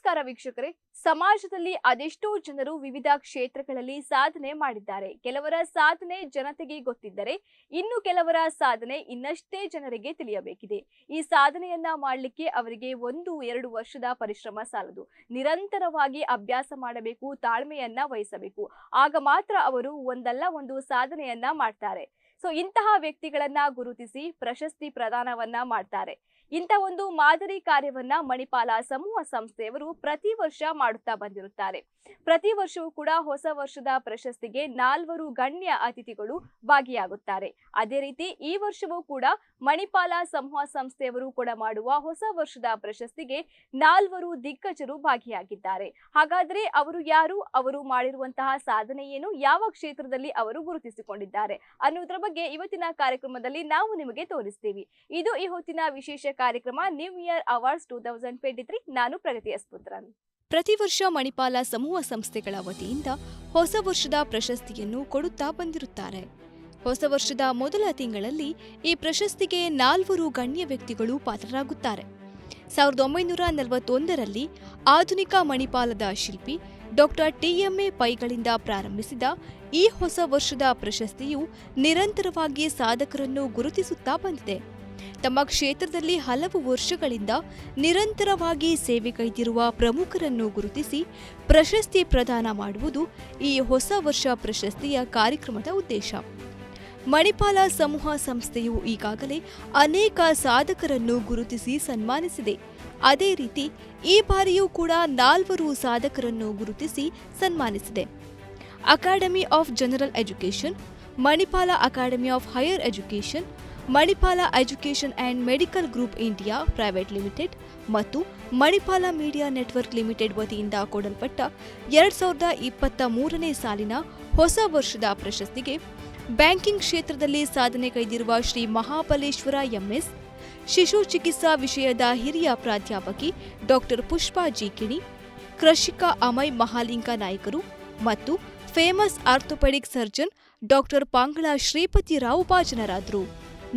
ನಮಸ್ಕಾರ ವೀಕ್ಷಕರೇ. ಸಮಾಜದಲ್ಲಿ ಅದೆಷ್ಟೋ ಜನರು ವಿವಿಧ ಕ್ಷೇತ್ರಗಳಲ್ಲಿ ಸಾಧನೆ ಮಾಡಿದ್ದಾರೆ. ಕೆಲವರ ಸಾಧನೆ ಜನತೆಗೆ ಗೊತ್ತಿದ್ದರೆ ಇನ್ನು ಕೆಲವರ ಸಾಧನೆ ಇನ್ನಷ್ಟೇ ಜನರಿಗೆ ತಿಳಿಯಬೇಕಿದೆ. ಈ ಸಾಧನೆಯನ್ನ ಮಾಡಲಿಕ್ಕೆ ಅವರಿಗೆ 1-2 ವರ್ಷದ ಪರಿಶ್ರಮ ಸಾಲದು. ನಿರಂತರವಾಗಿ ಅಭ್ಯಾಸ ಮಾಡಬೇಕು, ತಾಳ್ಮೆಯನ್ನ ವಹಿಸಬೇಕು. ಆಗ ಮಾತ್ರ ಅವರು ಒಂದಲ್ಲ ಒಂದು ಸಾಧನೆಯನ್ನ ಮಾಡ್ತಾರೆ. ಇಂತಹ ವ್ಯಕ್ತಿಗಳನ್ನ ಗುರುತಿಸಿ ಪ್ರಶಸ್ತಿ ಪ್ರದಾನವನ್ನ ಮಾಡ್ತಾರೆ. ಇಂಥ ಒಂದು ಮಾದರಿ ಕಾರ್ಯವನ್ನ ಮಣಿಪಾಲ ಸಮೂಹ ಸಂಸ್ಥೆಯವರು ಪ್ರತಿ ವರ್ಷ ಮಾಡುತ್ತಾ ಬಂದಿರುತ್ತಾರೆ. ಪ್ರತಿ ವರ್ಷವೂ ಕೂಡ ಹೊಸ ವರ್ಷದ ಪ್ರಶಸ್ತಿಗೆ 4 ಗಣ್ಯ ಅತಿಥಿಗಳು ಭಾಗಿಯಾಗುತ್ತಾರೆ. ಅದೇ ರೀತಿ ಈ ವರ್ಷವೂ ಕೂಡ ಮಣಿಪಾಲ ಸಮೂಹ ಸಂಸ್ಥೆಯವರು ಕೂಡ ಮಾಡುವ ಹೊಸ ವರ್ಷದ ಪ್ರಶಸ್ತಿಗೆ 4 ದಿಗ್ಗಜರು ಭಾಗಿಯಾಗಿದ್ದಾರೆ. ಹಾಗಾದ್ರೆ ಅವರು ಯಾರು, ಅವರು ಮಾಡಿರುವಂತಹ ಸಾಧನೆ ಏನು, ಯಾವ ಕ್ಷೇತ್ರದಲ್ಲಿ ಅವರು ಗುರುತಿಸಿಕೊಂಡಿದ್ದಾರೆ ಅನ್ನೋದ್ರ ಬಗ್ಗೆ ಇವತ್ತಿನ ಕಾರ್ಯಕ್ರಮದಲ್ಲಿ ನಾವು ನಿಮಗೆ ತೋರಿಸ್ತೀವಿ. ಇದು ಈ ಹೊತ್ತಿನ ವಿಶೇಷ ಕಾರ್ಯಕ್ರಮ ನ್ಯೂ ಇಯರ್ ಅವಾರ್ಡ್ಸ್ 2023. ನಾನು ಪ್ರಗತಿ ಎಸ್ಪುತ್ರನ್. ಪ್ರತಿ ವರ್ಷ ಮಣಿಪಾಲ ಸಮೂಹ ಸಂಸ್ಥೆಗಳ ವತಿಯಿಂದ ಹೊಸ ವರ್ಷದ ಪ್ರಶಸ್ತಿಯನ್ನು ಕೊಡುತ್ತಾ ಬಂದಿರುತ್ತಾರೆ. ಹೊಸ ವರ್ಷದ ಮೊದಲ ತಿಂಗಳಲ್ಲಿ ಈ ಪ್ರಶಸ್ತಿಗೆ 4 ಗಣ್ಯ ವ್ಯಕ್ತಿಗಳು ಪಾತ್ರರಾಗುತ್ತಾರೆ. 1941ರಲ್ಲಿ ಆಧುನಿಕ ಮಣಿಪಾಲದ ಶಿಲ್ಪಿ ಡಾಕ್ಟರ್ ಟಿ.ಎಂ.ಎ. ಪೈಗಳಿಂದ ಪ್ರಾರಂಭಿಸಿದ ಈ ಹೊಸ ವರ್ಷದ ಪ್ರಶಸ್ತಿಯು ನಿರಂತರವಾಗಿ ಸಾಧಕರನ್ನು ಗುರುತಿಸುತ್ತಾ ಬಂದಿದೆ. ತಮ್ಮ ಕ್ಷೇತ್ರದಲ್ಲಿ ಹಲವು ವರ್ಷಗಳಿಂದ ನಿರಂತರವಾಗಿ ಸೇವೆಗೈದಿರುವ ಪ್ರಮುಖರನ್ನು ಗುರುತಿಸಿ ಪ್ರಶಸ್ತಿ ಪ್ರದಾನ ಮಾಡುವುದು ಈ ಹೊಸ ವರ್ಷ ಪ್ರಶಸ್ತಿಯ ಕಾರ್ಯಕ್ರಮದ ಉದ್ದೇಶ. ಮಣಿಪಾಲ ಸಮೂಹ ಸಂಸ್ಥೆಯು ಈಗಾಗಲೇ ಅನೇಕ ಸಾಧಕರನ್ನು ಗುರುತಿಸಿ ಸನ್ಮಾನಿಸಿದೆ. ಅದೇ ರೀತಿ ಈ ಬಾರಿಯೂ ಕೂಡ 4 ಸಾಧಕರನ್ನು ಗುರುತಿಸಿ ಸನ್ಮಾನಿಸಿದೆ. Academy of general education, Manipal academy of higher education, Manipal education and medical group India private limited ಮತ್ತು ಮಣಿಪಾಲ ಮೀಡಿಯಾ ನೆಟ್ವರ್ಕ್ ಲಿಮಿಟೆಡ್ ವತಿಯಿಂದ ಕೊಡಲ್ಪಟ್ಟ 2023ನೇ ಸಾಲಿನ ಹೊಸ ವರ್ಷದ ಪ್ರಶಸ್ತಿಗೆ ಬ್ಯಾಂಕಿಂಗ್ ಕ್ಷೇತ್ರದಲ್ಲಿ ಸಾಧನೆ ಕೈದಿರುವ ಶ್ರೀ ಮಹಾಬಲೇಶ್ವರ ಎಂಎಸ್, ಶಿಶು ಚಿಕಿತ್ಸಾ ವಿಷಯದ ಹಿರಿಯ ಪ್ರಾಧ್ಯಾಪಕಿ ಡಾಕ್ಟರ್ ಪುಷ್ಪಾ ಜಿ ಕಿಣಿ, ಕೃಷಿಕ ಅಮೈ ಮಹಾಲಿಂಗ ನಾಯ್ಕರು ಮತ್ತು famous orthopaedic surgeon doctor Pangala Shripati Rao ಭಾಜನರಾದರು.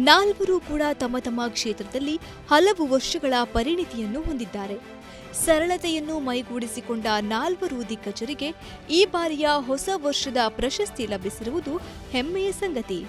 4 ಕೂಡ ತಮ್ಮ ತಮ್ಮ ಕ್ಷೇತ್ರದಲ್ಲಿ ಹಲವು ವರ್ಷಗಳ ಪರಿಣಿತಿಯನ್ನು ಹೊಂದಿದ್ದಾರೆ. ಸರಳತೆಯನ್ನು ಮೈಗೂಡಿಸಿಕೊಂಡ 4 ದಿಗ್ಗಜರಿಗೆ ಈ ಬಾರಿಯ ಹೊಸ ವರ್ಷದ ಪ್ರಶಸ್ತಿ ಲಭಿಸಿರುವುದು ಹೆಮ್ಮೆಯ ಸಂಗತಿ.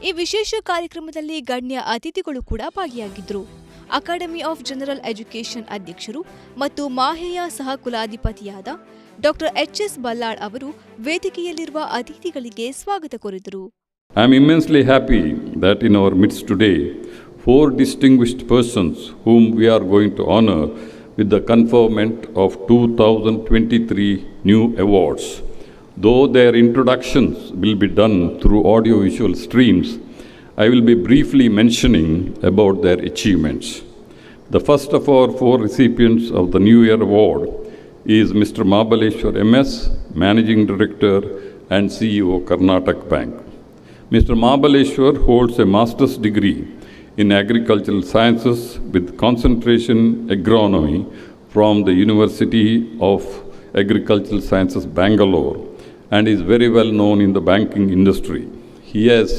ಈ ವಿಶೇಷ ಕಾರ್ಯಕ್ರಮದಲ್ಲಿ ಗಣ್ಯ ಅತಿಥಿಗಳು ಕೂಡ ಭಾಗಿಯಾಗಿದ್ದರು. ಅಕಾಡೆಮಿ ಆಫ್ ಜನರಲ್ ಎಜುಕೇಷನ್ ಅಧ್ಯಕ್ಷರು ಮತ್ತು ಮಾಹೆಯ ಸಹ ಕುಲಾಧಿಪತಿಯಾದ ಡಾಕ್ಟರ್ ಎಚ್.ಎಸ್. ಬಲ್ಲಾಳ್ ಅವರು ವೇದಿಕೆಯಲ್ಲಿರುವ ಅತಿಥಿಗಳಿಗೆ ಸ್ವಾಗತ ಕೋರಿದರು. I am immensely happy that in our midst today, 4 distinguished persons whom we are going to honor with the conferment of 2023 new awards. Though their introductions will be done through audio-visual streams, I will be briefly mentioning about their achievements. The first of our 4 recipients of the New Year Award is Mr. Mahabaleshwar MS, Managing Director and CEO, Karnataka Bank. Mr. Mahabaleshwar holds a master's degree in agricultural sciences with concentration agronomy from the University of Agricultural Sciences, Bangalore, and is very well known in the banking industry. He has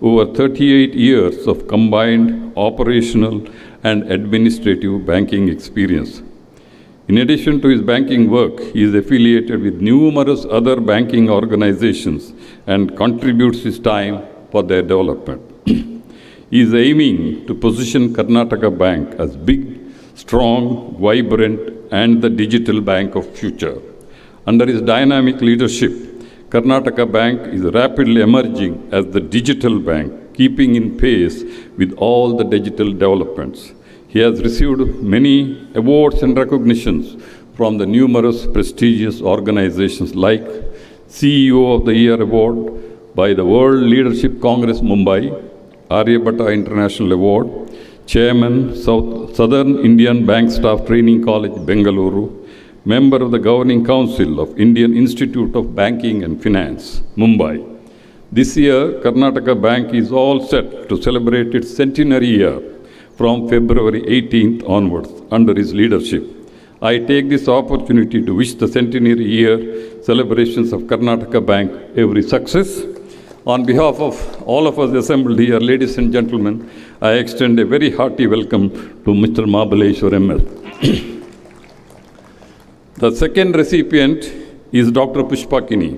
over 38 years of combined operational and administrative banking experience. In addition to his banking work, he is affiliated with numerous other banking organizations and contributes his time for their development. He is aiming to position Karnataka Bank as big, strong, vibrant, and the digital bank of future. Under his dynamic leadership, Karnataka Bank is rapidly emerging as the digital bank, keeping in pace with all the digital developments. He has received many awards and recognitions from the numerous prestigious organizations like CEO of the Year Award by the World Leadership Congress Mumbai, Aryabhatta International Award, Chairman, Southern Indian Bank Staff Training College, Bengaluru, member of the Governing Council of Indian Institute of Banking and Finance, Mumbai. This year, Karnataka Bank is all set to celebrate its centenary year from February 18th onwards under his leadership. I take this opportunity to wish the centenary year celebrations of Karnataka Bank every success. On behalf of all of us assembled here, ladies and gentlemen, I extend a very hearty welcome to Mr. Mahabaleshwar MS. The second recipient is Dr. Pushpakini,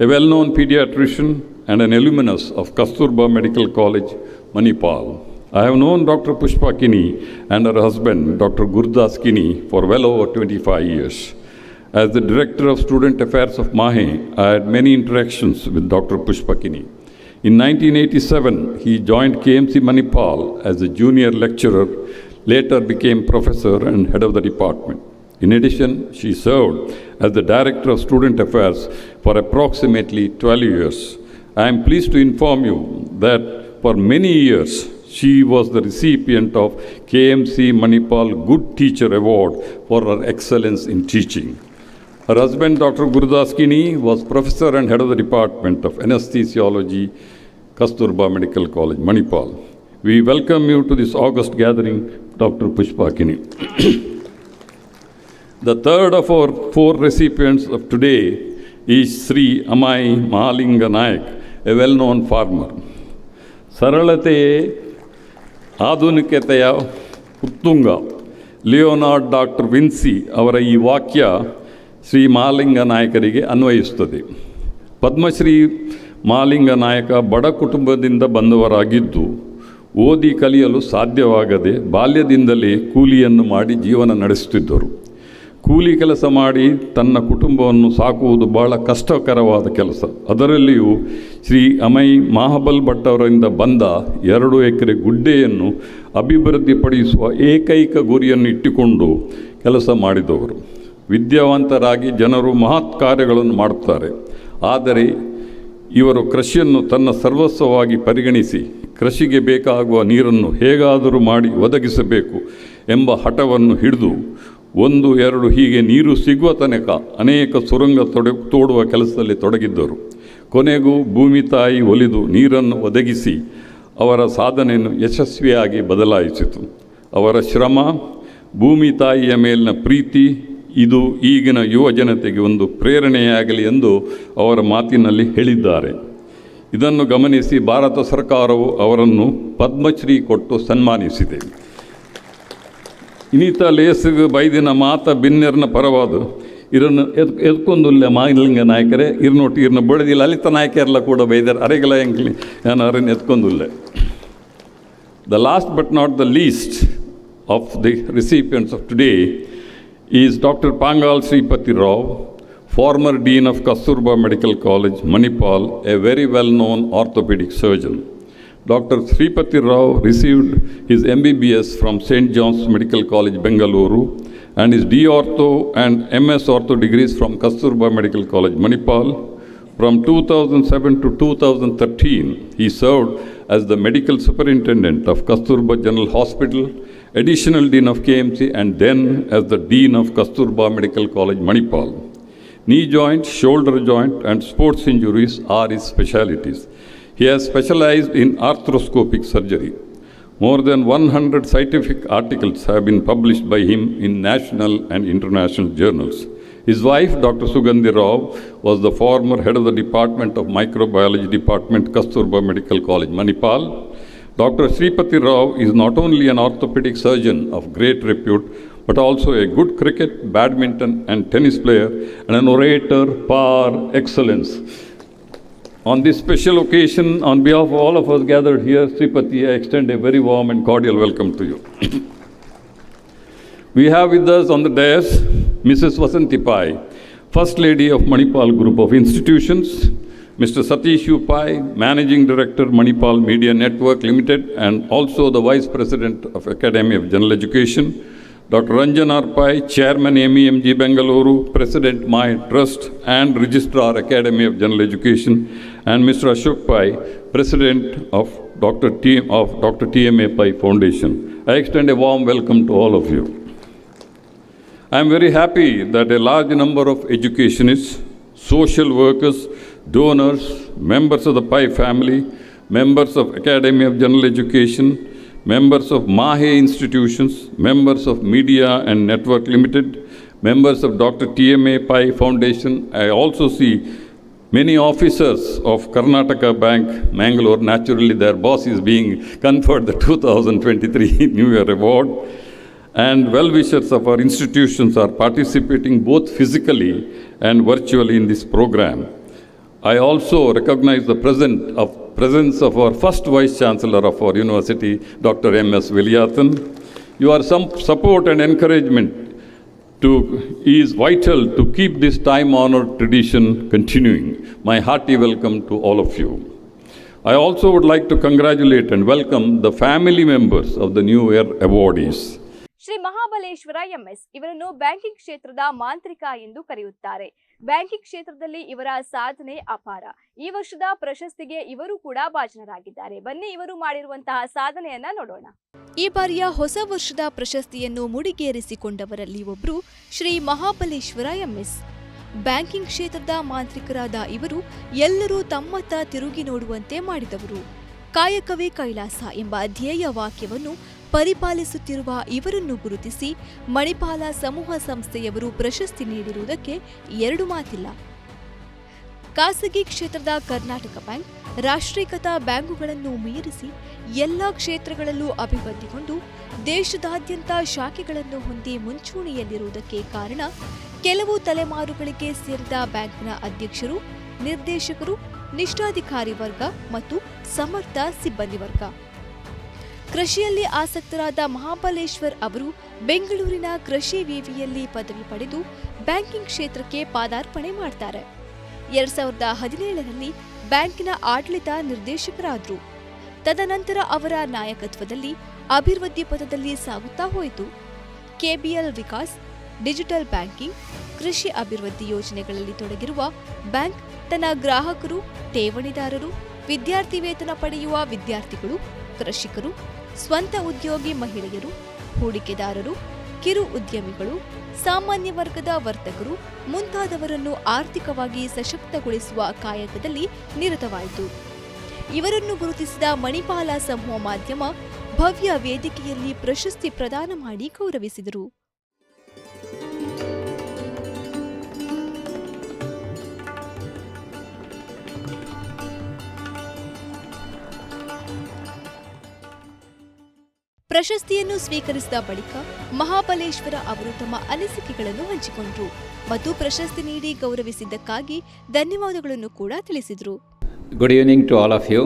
a well-known pediatrician and an alumnus of Kasturba Medical College, Manipal. I have known Dr. Pushpakini and her husband, Dr. Gurdas Kini, for well over 25 years. As the Director of Student Affairs of MAHE, I had many interactions with Dr. Pushpakini. In 1987, he joined KMC Manipal as a junior lecturer, later became professor and head of the department. In addition, she served as the Director of Student Affairs for approximately 12 years. I am pleased to inform you that for many years, she was the recipient of KMC Manipal Good Teacher Award for her excellence in teaching. Her husband, Dr. Gurdas Kini, was professor and head of the Department of Anesthesiology, Kasturba Medical College, Manipal. We welcome you to this August gathering, Dr. Pushpakini. The third of our four recipients of today is Sri Amai Mahalinga Nayak, a well-known farmer. Saralate ಆಧುನಿಕತೆಯ ಉತ್ತುಂಗ Leonard doctor Vinci ಅವರ ಈ ವಾಕ್ಯ ಶ್ರೀ ಮಹಾಲಿಂಗ ನಾಯಕರಿಗೆ ಅನ್ವಯಿಸುತ್ತದೆ. ಪದ್ಮಶ್ರೀ ಮಹಾಲಿಂಗ ನಾಯಕ ಬಡ ಕುಟುಂಬದಿಂದ ಬಂದವರಾಗಿದ್ದು ಓದಿ ಕಲಿಯಲು ಸಾಧ್ಯವಾಗದೆ ಬಾಲ್ಯದಿಂದಲೇ ಕೂಲಿಯನ್ನು ಮಾಡಿ ಜೀವನ ನಡೆಸುತ್ತಿದ್ದರು. ಕೂಲಿ ಕೆಲಸ ಮಾಡಿ ತನ್ನ ಕುಟುಂಬವನ್ನು ಸಾಕುವುದು ಬಹಳ ಕಷ್ಟಕರವಾದ ಕೆಲಸ. ಅದರಲ್ಲಿಯೂ ಶ್ರೀ ಅಮೈ ಮಹಾಬಲ್ ಭಟ್ ಅವರಿಂದ ಬಂದ 2 ಎಕರೆ ಗುಡ್ಡೆಯನ್ನು ಅಭಿವೃದ್ಧಿಪಡಿಸುವ ಏಕೈಕ ಗುರಿಯನ್ನು ಇಟ್ಟುಕೊಂಡು ಕೆಲಸ ಮಾಡಿದವರು. ವಿದ್ಯಾವಂತರಾಗಿ ಜನರು ಮಹತ್ ಕಾರ್ಯಗಳನ್ನು ಮಾಡುತ್ತಾರೆ. ಆದರೆ ಇವರು ಕೃಷಿಯನ್ನು ತನ್ನ ಸರ್ವಸ್ವವಾಗಿ ಪರಿಗಣಿಸಿ ಕೃಷಿಗೆ ಬೇಕಾಗುವ ನೀರನ್ನು ಹೇಗಾದರೂ ಮಾಡಿ ಒದಗಿಸಬೇಕು ಎಂಬ ಹಠವನ್ನು ಹಿಡಿದು 1-2 ಹೀಗೆ ನೀರು ಸಿಗುವ ತನಕ ಅನೇಕ ಸುರಂಗ ತೋಡುವ ಕೆಲಸದಲ್ಲಿ ತೊಡಗಿದ್ದರು. ಕೊನೆಗೂ ಭೂಮಿ ತಾಯಿ ಒಲಿದು ನೀರನ್ನು ಒದಗಿಸಿ ಅವರ ಸಾಧನೆಯನ್ನು ಯಶಸ್ವಿಯಾಗಿ ಬದಲಾಯಿಸಿತು. ಅವರ ಶ್ರಮ, ಭೂಮಿ ತಾಯಿಯ ಮೇಲಿನ ಪ್ರೀತಿ ಇದು ಈಗಿನ ಯುವ ಜನತೆಗೆ ಒಂದು ಪ್ರೇರಣೆಯಾಗಲಿ ಎಂದು ಅವರ ಮಾತಿನಲ್ಲಿ ಹೇಳಿದ್ದಾರೆ. ಇದನ್ನು ಗಮನಿಸಿ ಭಾರತ ಸರ್ಕಾರವು ಅವರನ್ನು ಪದ್ಮಶ್ರೀ ಕೊಟ್ಟು ಸನ್ಮಾನಿಸಿದೆ. ಇನ್ನಿತ ಲೇಸಿಗೆ ಬೈದಿನ ಮಾತ ಬಿನ್ನೆರ್ನ ಪರವಾದು ಇರನ್ನು ಎದ್ಕೊಂದುಲ್ಲ ಮಾಲಿಂಗ ನಾಯಕರೇ ಇರ್ನೊಟ್ಟು ಇರ್ನ ಬಡದಿ ಲಲಿತ ನಾಯಕರೆಲ್ಲ ಕೂಡ ಬೈದಾರೆ ಅರೆಗಲ ಎಂಕ್ಲಿ ಏನಾರನ್ನು ಎತ್ಕೊಂದುಲ್ಲ. The last but not the least of the recipients of today is doctor Pangal Shripati Rao, former Dean of Kasturba Medical College, Manipal, a very well-known orthopedic surgeon. Dr. Sripati Rao received his MBBS from St. John's Medical College, Bengaluru, and his D-Ortho and MS Ortho degrees from Kasturba Medical College, Manipal. From 2007 to 2013, he served as the Medical Superintendent of Kasturba General Hospital, Additional Dean of KMC, and then as the Dean of Kasturba Medical College, Manipal. Knee joint, shoulder joint, and sports injuries are his specialties. He has specialized in arthroscopic surgery. More than 100 scientific articles have been published by him in national and international journals. His wife, Dr. Sugandhi Rao, was the former head of the Department of Microbiology Department, Kasturba Medical College, Manipal. Dr. Sripati Rao is not only an orthopedic surgeon of great repute, but also a good cricket, badminton, and tennis player, and an orator par excellence. On this special occasion, on behalf of all of us gathered here, Sripati, I extend a very warm and cordial welcome to you. We have with us on the dais Mrs. Vasanti Pai, First Lady of Manipal Group of Institutions, Mr. Satish U. Pai, Managing Director, Manipal Media Network Limited, and also the Vice President of Academy of General Education, Dr. Ranjan R. Pai, Chairman MEMG Bengaluru, President My Trust and Registrar Academy of General Education, and Mr. Ashok Pai, President of Dr. TMA Pai Foundation. I extend a warm welcome to all of you. I am very happy that a large number of educationists, social workers, donors, members of the Pai family, members of Academy of General Education, members of Mahe institutions, members of Media and Network Limited, members of Dr. TMA Pai Foundation. I also see many officers of Karnataka Bank, Mangalore. Naturally, their boss is being conferred the 2023 New Year Award. And well-wishers of our institutions are participating both physically and virtually in this program. I also recognize the presence of our first Vice Chancellor of our university, Dr. M.S. Viliathan. Your support and encouragement is vital to keep this time-honored tradition continuing. My hearty welcome to all of you. I also would like to congratulate and welcome the family members of the New Year awardees. Shri Mahabaleshwara MS ಇವರನ್ನು banking ಕ್ಷೇತ್ರದ ಮಾಂತ್ರಿಕ ಎಂದು ಕರೆಯುತ್ತಾರೆ. Banking ಕ್ಷೇತ್ರದಲ್ಲಿ ಇವರ ಸಾಧನೆ ಅಪಾರ. ಈ ವರ್ಷದ ಪ್ರಶಸ್ತಿಗೆ ಇವರು ಕೂಡ ಭಾಜನರಾಗಿದ್ದಾರೆ. ಬನ್ನಿ ಇವರು ಮಾಡಿರುವಂತಹ ಸಾಧನೆಯನ್ನ ನೋಡೋಣ. ಈ ಬಾರಿಯ ಹೊಸ ವರ್ಷದ ಪ್ರಶಸ್ತಿಯನ್ನು ಮುಡಿಗೇರಿಸಿಕೊಂಡವರಲ್ಲಿ ಒಬ್ಬರು ಶ್ರೀ ಮಹಾಬಲೇಶ್ವರ ಎಂಎಸ್. ಬ್ಯಾಂಕಿಂಗ್ ಕ್ಷೇತ್ರದ ಮಾಂತ್ರಿಕರಾದ ಇವರು ಎಲ್ಲರೂ ತಮ್ಮತ್ತ ತಿರುಗಿ ನೋಡುವಂತೆ ಮಾಡಿದವರು. ಕಾಯಕವೇ ಕೈಲಾಸ ಎಂಬ ಧ್ಯೇಯ ವಾಕ್ಯವನ್ನು ಪರಿಪಾಲಿಸುತ್ತಿರುವ ಇವರನ್ನು ಗುರುತಿಸಿ ಮಣಿಪಾಲ ಸಮೂಹ ಸಂಸ್ಥೆಯವರು ಪ್ರಶಸ್ತಿ ನೀಡಿರುವುದಕ್ಕೆ ಎರಡು ಮಾತಿಲ್ಲ. ಖಾಸಗಿ ಕ್ಷೇತ್ರದ ಕರ್ನಾಟಕ ಬ್ಯಾಂಕ್ ರಾಷ್ಟ್ರೀಕೃತ ಬ್ಯಾಂಕುಗಳನ್ನು ಮೀರಿಸಿ ಎಲ್ಲ ಕ್ಷೇತ್ರಗಳಲ್ಲೂ ಅಭಿವೃದ್ಧಿಗೊಂಡು ದೇಶದಾದ್ಯಂತ ಶಾಖೆಗಳನ್ನು ಹೊಂದಿ ಮುಂಚೂಣಿಯಲ್ಲಿರುವುದಕ್ಕೆ ಕಾರಣ ಕೆಲವು ತಲೆಮಾರುಗಳಿಗೆ ಸೇರಿದ ಬ್ಯಾಂಕ್ನ ಅಧ್ಯಕ್ಷರು, ನಿರ್ದೇಶಕರು, ನಿಷ್ಠಾಧಿಕಾರಿ ವರ್ಗ ಮತ್ತು ಸಮರ್ಥ ಸಿಬ್ಬಂದಿ ವರ್ಗ. ಕೃಷಿಯಲ್ಲಿ ಆಸಕ್ತರಾದ ಮಹಾಬಲೇಶ್ವರ್ ಅವರು ಬೆಂಗಳೂರಿನ ಕೃಷಿ ವಿವಿಯಲ್ಲಿ ಪದವಿ ಪಡೆದು ಬ್ಯಾಂಕಿಂಗ್ ಕ್ಷೇತ್ರಕ್ಕೆ ಪಾದಾರ್ಪಣೆ ಮಾಡ್ತಾರೆ. 2017ರಲ್ಲಿ ಬ್ಯಾಂಕಿನ ಆಡಳಿತ ನಿರ್ದೇಶಕರಾದರು. ತದನಂತರ ಅವರ ನಾಯಕತ್ವದಲ್ಲಿ ಅಭಿವೃದ್ಧಿ ಪಥದಲ್ಲಿ ಸಾಗುತ್ತಾ ಹೋಯಿತು. ಕೆಬಿಎಲ್ ವಿಕಾಸ್, ಡಿಜಿಟಲ್ ಬ್ಯಾಂಕಿಂಗ್, ಕೃಷಿ ಅಭಿವೃದ್ಧಿ ಯೋಜನೆಗಳಲ್ಲಿ ತೊಡಗಿರುವ ಬ್ಯಾಂಕ್ ತನ್ನ ಗ್ರಾಹಕರು, ಠೇವಣಿದಾರರು, ವಿದ್ಯಾರ್ಥಿ ವೇತನ ಪಡೆಯುವ ವಿದ್ಯಾರ್ಥಿಗಳು, ಕೃಷಿಕರು, ಸ್ವಂತ ಉದ್ಯೋಗಿ ಮಹಿಳೆಯರು, ಹೂಡಿಕೆದಾರರು, ಕಿರು ಉದ್ಯಮಿಗಳು, ಸಾಮಾನ್ಯ ವರ್ಗದ ವರ್ತಕರು ಮುಂತಾದವರನ್ನು ಆರ್ಥಿಕವಾಗಿ ಸಶಕ್ತಗೊಳಿಸುವ ಕಾಯಕದಲ್ಲಿ ನಿರತವಾಯಿತು. ಇವರನ್ನು ಗುರುತಿಸಿದ ಮಣಿಪಾಲ ಸಮೂಹ ಮಾಧ್ಯಮ ಭವ್ಯ ವೇದಿಕೆಯಲ್ಲಿ ಪ್ರಶಸ್ತಿ ಪ್ರದಾನ ಮಾಡಿ ಗೌರವಿಸಿದರು. ಪ್ರಶಸ್ತಿಯನ್ನು ಸ್ವೀಕರಿಸಿದ ಬಳಿಕ ಮಹಾಬಲೇಶ್ವರ ಅವರು ತಮ್ಮ ಅನಿಸಿಕೆಗಳನ್ನು ಹಂಚಿಕೊಂಡರು ಮತ್ತು ಪ್ರಶಸ್ತಿ ನೀಡಿ ಗೌರವಿಸಿದ್ದಕ್ಕಾಗಿ ಧನ್ಯವಾದಗಳನ್ನು ಕೂಡ ತಿಳಿಸಿದರು. Good evening to all of you.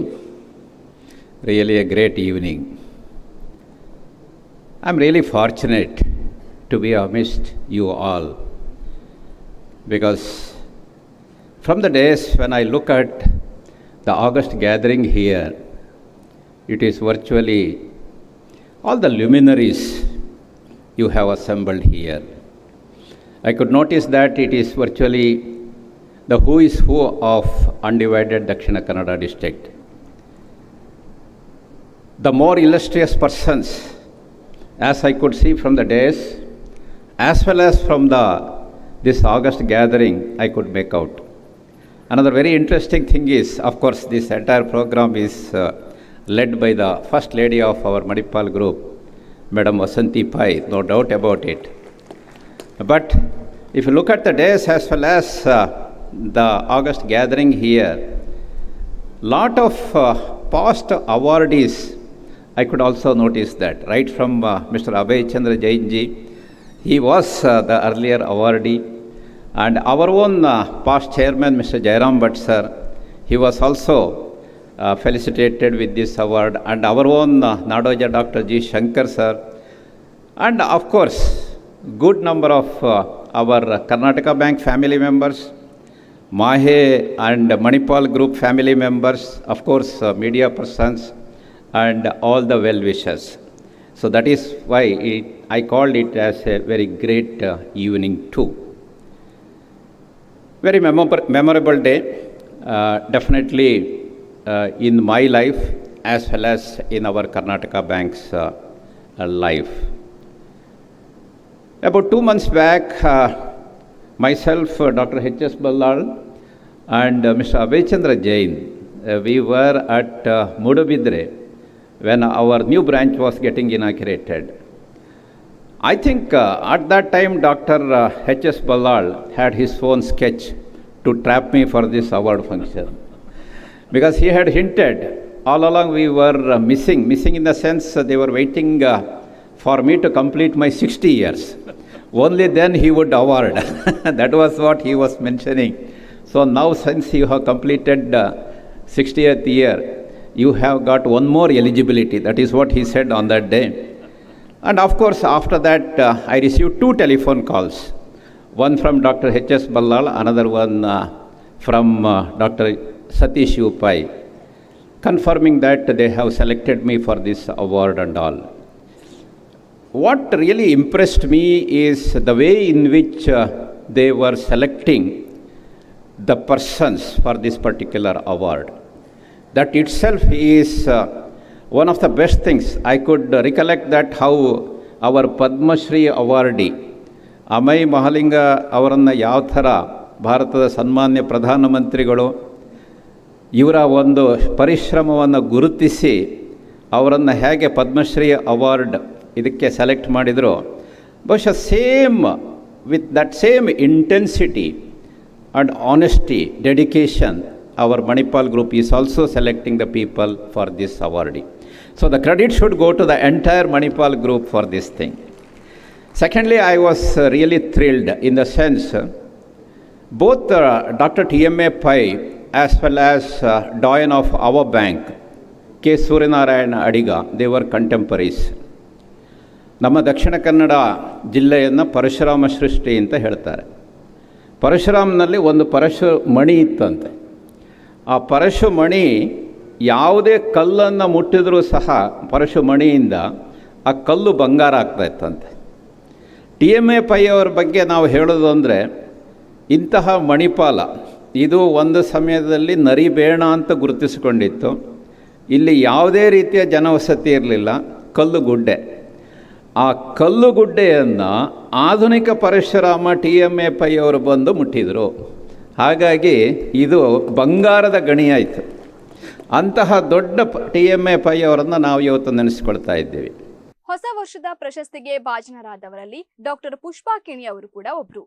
Really a great evening. I'm really fortunate to be amidst you all because from the days when I look at the August gathering here, it is virtually all the luminaries you have assembled here. I could notice that it is virtually the who is who of undivided Dakshina Kannada district. The more illustrious persons, as I could see from the days, as well as from this August gathering, I could make out. Another very interesting thing is, of course, this entire program is led by the First Lady of our Manipal group, Madam Vasanti Pai, no doubt about it. But if you look at the days as well as the August gathering here, lot of past awardees, I could also notice that, right from Mr. Abhay Chandra Jain ji, he was the earlier awardee, and our own past chairman, Mr. Jairam Bhatt sir, he was also felicitated with this award, and our own Nadoja Dr. G. Shankar sir, and of course good number of our Karnataka Bank family members, Mahe and Manipal group family members, of course media persons, and all the well-wishers. So that is why I called it as a very great evening too. Very memorable day, definitely in my life as well as in our Karnataka Bank's life. About 2 months back, myself, Dr. H.S. Ballal and Mr. Abhaychandra Jain, we were at Mudabidre when our new branch was getting inaugurated. I think at that time Dr. H.S. Ballal had his own sketch to trap me for this award function. Because he had hinted all along we were missing in the sense they were waiting for me to complete my 60 years. Only then he would award. That was what he was mentioning. So now since you have completed 60th year, you have got one more eligibility. That is what he said on that day. And of course, after that, I received 2 telephone calls. One from Dr. H.S. Ballal, another one from Dr. Satish Udupi, confirming that they have selected me for this award and all. What really impressed me is the way in which they were selecting the persons for this particular award. That itself is one of the best things. I could recollect that how our Padma Shri awardee, Amai Mahalinga avaranna ಯಾವ ಥರ ಭಾರತದ ಸನ್ಮಾನ್ಯ ಪ್ರಧಾನಮಂತ್ರಿಗಳು ಇವರ ಒಂದು ಪರಿಶ್ರಮವನ್ನು ಗುರುತಿಸಿ ಅವರನ್ನು ಹೇಗೆ ಪದ್ಮಶ್ರೀ ಅವಾರ್ಡ್ ಇದಕ್ಕೆ ಸೆಲೆಕ್ಟ್ ಮಾಡಿದ್ರು, ಬಹುಶಃ same with that same intensity and honesty, dedication, our Manipal group is also selecting the people for this awardee. So the credit should go to the entire Manipal group for this thing. Secondly, I was really thrilled in the sense both Dr. T.M.A. Pai as well as Doyen of our bank, K. Suryanarayan Adiga, they were contemporaries. ನಮ್ಮ ದಕ್ಷಿಣ ಕನ್ನಡ ಜಿಲ್ಲೆಯನ್ನು ಪರಶುರಾಮ ಸೃಷ್ಟಿ ಅಂತ ಹೇಳ್ತಾರೆ. ಪರಶುರಾಮನಲ್ಲಿ ಒಂದು ಪರಶು ಮಣಿ ಇತ್ತಂತೆ. ಆ ಪರಶು ಮಣಿ ಯಾವುದೇ ಕಲ್ಲನ್ನು ಮುಟ್ಟಿದರೂ ಸಹ ಪರಶು ಮಣಿಯಿಂದ ಆ ಕಲ್ಲು ಬಂಗಾರ ಆಗ್ತಾ ಇತ್ತಂತೆ. T.M.A. ಪೈ ಅವರ ಬಗ್ಗೆ ನಾವು ಹೇಳೋದು ಅಂದರೆ ಇಂತಹ ಮಣಿಪಾಲ ಇದು ಒಂದು ಸಮಯದಲ್ಲಿ ನರಿಬೇಣ ಅಂತ ಗುರುತಿಸಿಕೊಂಡಿತ್ತು. ಇಲ್ಲಿ ಯಾವುದೇ ರೀತಿಯ ಜನವಸತಿ ಇರಲಿಲ್ಲ, ಕಲ್ಲುಗುಡ್ಡೆ. ಆ ಕಲ್ಲುಗುಡ್ಡೆಯನ್ನು ಆಧುನಿಕ ಪರಶುರಾಮ T.M.A. ಪೈ ಅವರು ಬಂದು ಮುಟ್ಟಿದರು. ಹಾಗಾಗಿ ಇದು ಬಂಗಾರದ ಗಣಿಯಾಯಿತು. ಅಂತಹ ದೊಡ್ಡ T.M.A. ಪೈ ಅವರನ್ನು ನಾವು ಇವತ್ತು ನೆನೆಸ್ಕೊಳ್ತಾ ಇದ್ದೀವಿ. ಹೊಸ ವರ್ಷದ ಪ್ರಶಸ್ತಿಗೆ ಭಾಜನರಾದವರಲ್ಲಿ ಡಾಕ್ಟರ್ ಪುಷ್ಪಾ ಕಿಣಿ ಅವರು ಕೂಡ ಒಬ್ರು.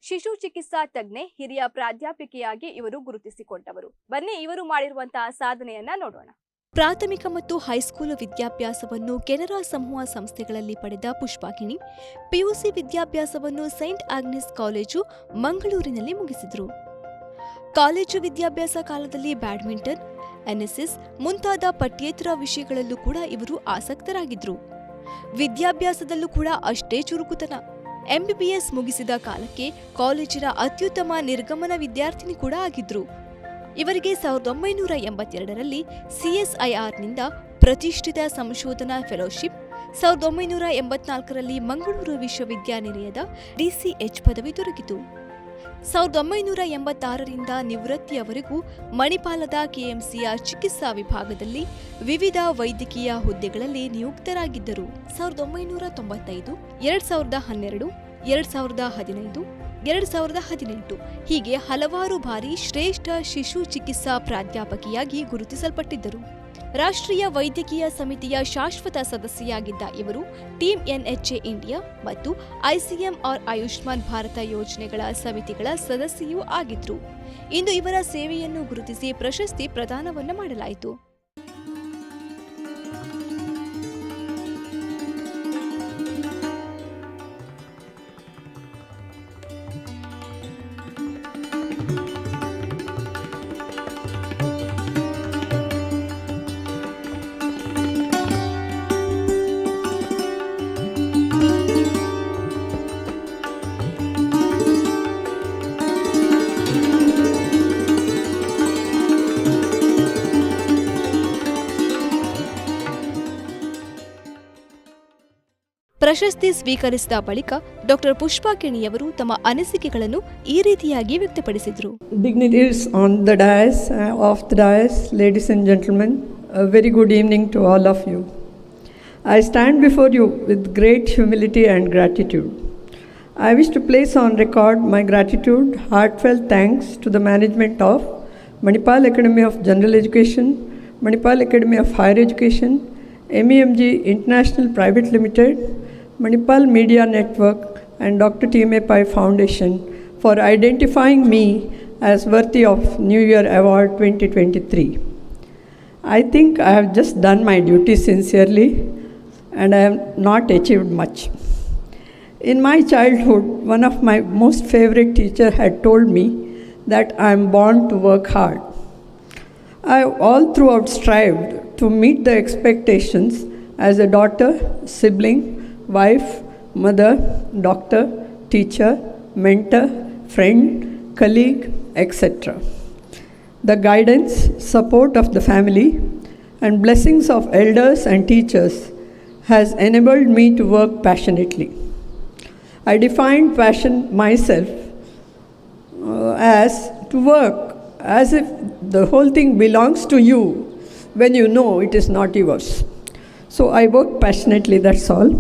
ಶಿಶು ಚಿಕಿತ್ಸಾ ತಜ್ಞೆ, ಹಿರಿಯ ಪ್ರಾಧ್ಯಾಪಕಿಯಾಗಿ ಇವರು ಗುರುತಿಸಿಕೊಂಡವರು. ಬನ್ನಿ ಇವರು ಮಾಡಿರುವಂತಹ ಸಾಧನೆಯನ್ನ ನೋಡೋಣ. ಪ್ರಾಥಮಿಕ ಮತ್ತು ಹೈಸ್ಕೂಲ್ ವಿದ್ಯಾಭ್ಯಾಸವನ್ನು ಕೆನರಾ ಸಮೂಹ ಸಂಸ್ಥೆಗಳಲ್ಲಿ ಪಡೆದ ಪುಷ್ಪಾ ಕಿಣಿ ಪಿಯುಸಿ ವಿದ್ಯಾಭ್ಯಾಸವನ್ನು ಸೈಂಟ್ ಆಗ್ನೆಸ್ ಕಾಲೇಜು ಮಂಗಳೂರಿನಲ್ಲಿ ಮುಗಿಸಿದರು. ಕಾಲೇಜು ವಿದ್ಯಾಭ್ಯಾಸ ಕಾಲದಲ್ಲಿ ಬ್ಯಾಡ್ಮಿಂಟನ್, ಎನ್ಎಸ್ಎಸ್ ಮುಂತಾದ ಪಠ್ಯೇತರ ವಿಷಯಗಳಲ್ಲೂ ಕೂಡ ಇವರು ಆಸಕ್ತರಾಗಿದ್ದರು. ವಿದ್ಯಾಭ್ಯಾಸದಲ್ಲೂ ಕೂಡ ಅಷ್ಟೇ ಚುರುಕುತನ. ಎಂಬಿಬಿಎಸ್ ಮುಗಿಸಿದ ಕಾಲಕ್ಕೆ ಕಾಲೇಜಿನ ಅತ್ಯುತ್ತಮ ನಿರ್ಗಮನ ವಿದ್ಯಾರ್ಥಿನಿ ಕೂಡ ಆಗಿದ್ರು. ಇವರಿಗೆ 1982ರಲ್ಲಿ CSIRನಿಂದ ಪ್ರತಿಷ್ಠಿತ ಸಂಶೋಧನಾ ಫೆಲೋಶಿಪ್, 1984ರಲ್ಲಿ ಮಂಗಳೂರು ವಿಶ್ವವಿದ್ಯಾನಿಲಯದ DCH ಪದವಿ ದೊರಕಿತು. 1986ರಿಂದ ನಿವೃತ್ತಿಯವರೆಗೂ ಮಣಿಪಾಲದ KMCಯ ಚಿಕಿತ್ಸಾ ವಿಭಾಗದಲ್ಲಿ ವಿವಿಧ ವೈದ್ಯಕೀಯ ಹುದ್ದೆಗಳಲ್ಲಿ ನಿಯುಕ್ತರಾಗಿದ್ದರು. 1995, 2012, 2015, 2018 ಹೀಗೆ ಹಲವಾರು ಬಾರಿ ಶ್ರೇಷ್ಠ ಶಿಶು ಚಿಕಿತ್ಸಾ ಪ್ರಾಧ್ಯಾಪಕಿಯಾಗಿ ಗುರುತಿಸಲ್ಪಟ್ಟಿದ್ದರು. ರಾಷ್ಟ್ರೀಯ ವೈದ್ಯಕೀಯ ಸಮಿತಿಯ ಶಾಶ್ವತ ಸದಸ್ಯೆಯಾಗಿದ್ದ ಇವರು ಟೀಮ್ NHA ಇಂಡಿಯಾ ಮತ್ತು ICMR ಆಯುಷ್ಮಾನ್ ಭಾರತ ಯೋಜನೆಗಳ ಸಮಿತಿಗಳ ಸದಸ್ಯೆಯೂ ಆಗಿದ್ರು. ಇಂದು ಇವರ ಸೇವೆಯನ್ನು ಗುರುತಿಸಿ ಪ್ರಶಸ್ತಿ ಪ್ರದಾನವನ್ನು ಮಾಡಲಾಯಿತು. ಪ್ರಶಸ್ತಿ ಸ್ವೀಕರಿಸಿದ ಬಳಿಕ ಡಾಕ್ಟರ್ ಪುಷ್ಪಾ ಕಿಣಿಯವರು ತಮ್ಮ ಅನಿಸಿಕೆಗಳನ್ನು ಈ ರೀತಿಯಾಗಿ ವ್ಯಕ್ತಪಡಿಸಿದರು. Dignitaries on the dais, off the dais, ladies and gentlemen, A very good evening to all of you. I stand before you with great humility and gratitude. I wish to place on record my gratitude, heartfelt thanks to the management of Manipal Academy of General Education, Manipal Academy of Higher Education, MEMG International Private Limited, Manipal Media Network, and Dr. T.M.A. Pai Foundation for identifying me as worthy of New Year Award 2023. I think I have just done my duty sincerely and I have not achieved much. In my childhood, one of my most favorite teachers had told me that I am born to work hard. I all throughout strived to meet the expectations as a daughter, sibling, wife, mother, doctor, teacher, mentor, friend, colleague, etc. The guidance, support of the family, and blessings of elders and teachers has enabled me to work passionately. I defined passion myself as to work as if the whole thing belongs to you when you know it is not yours. So I worked passionately, that's all.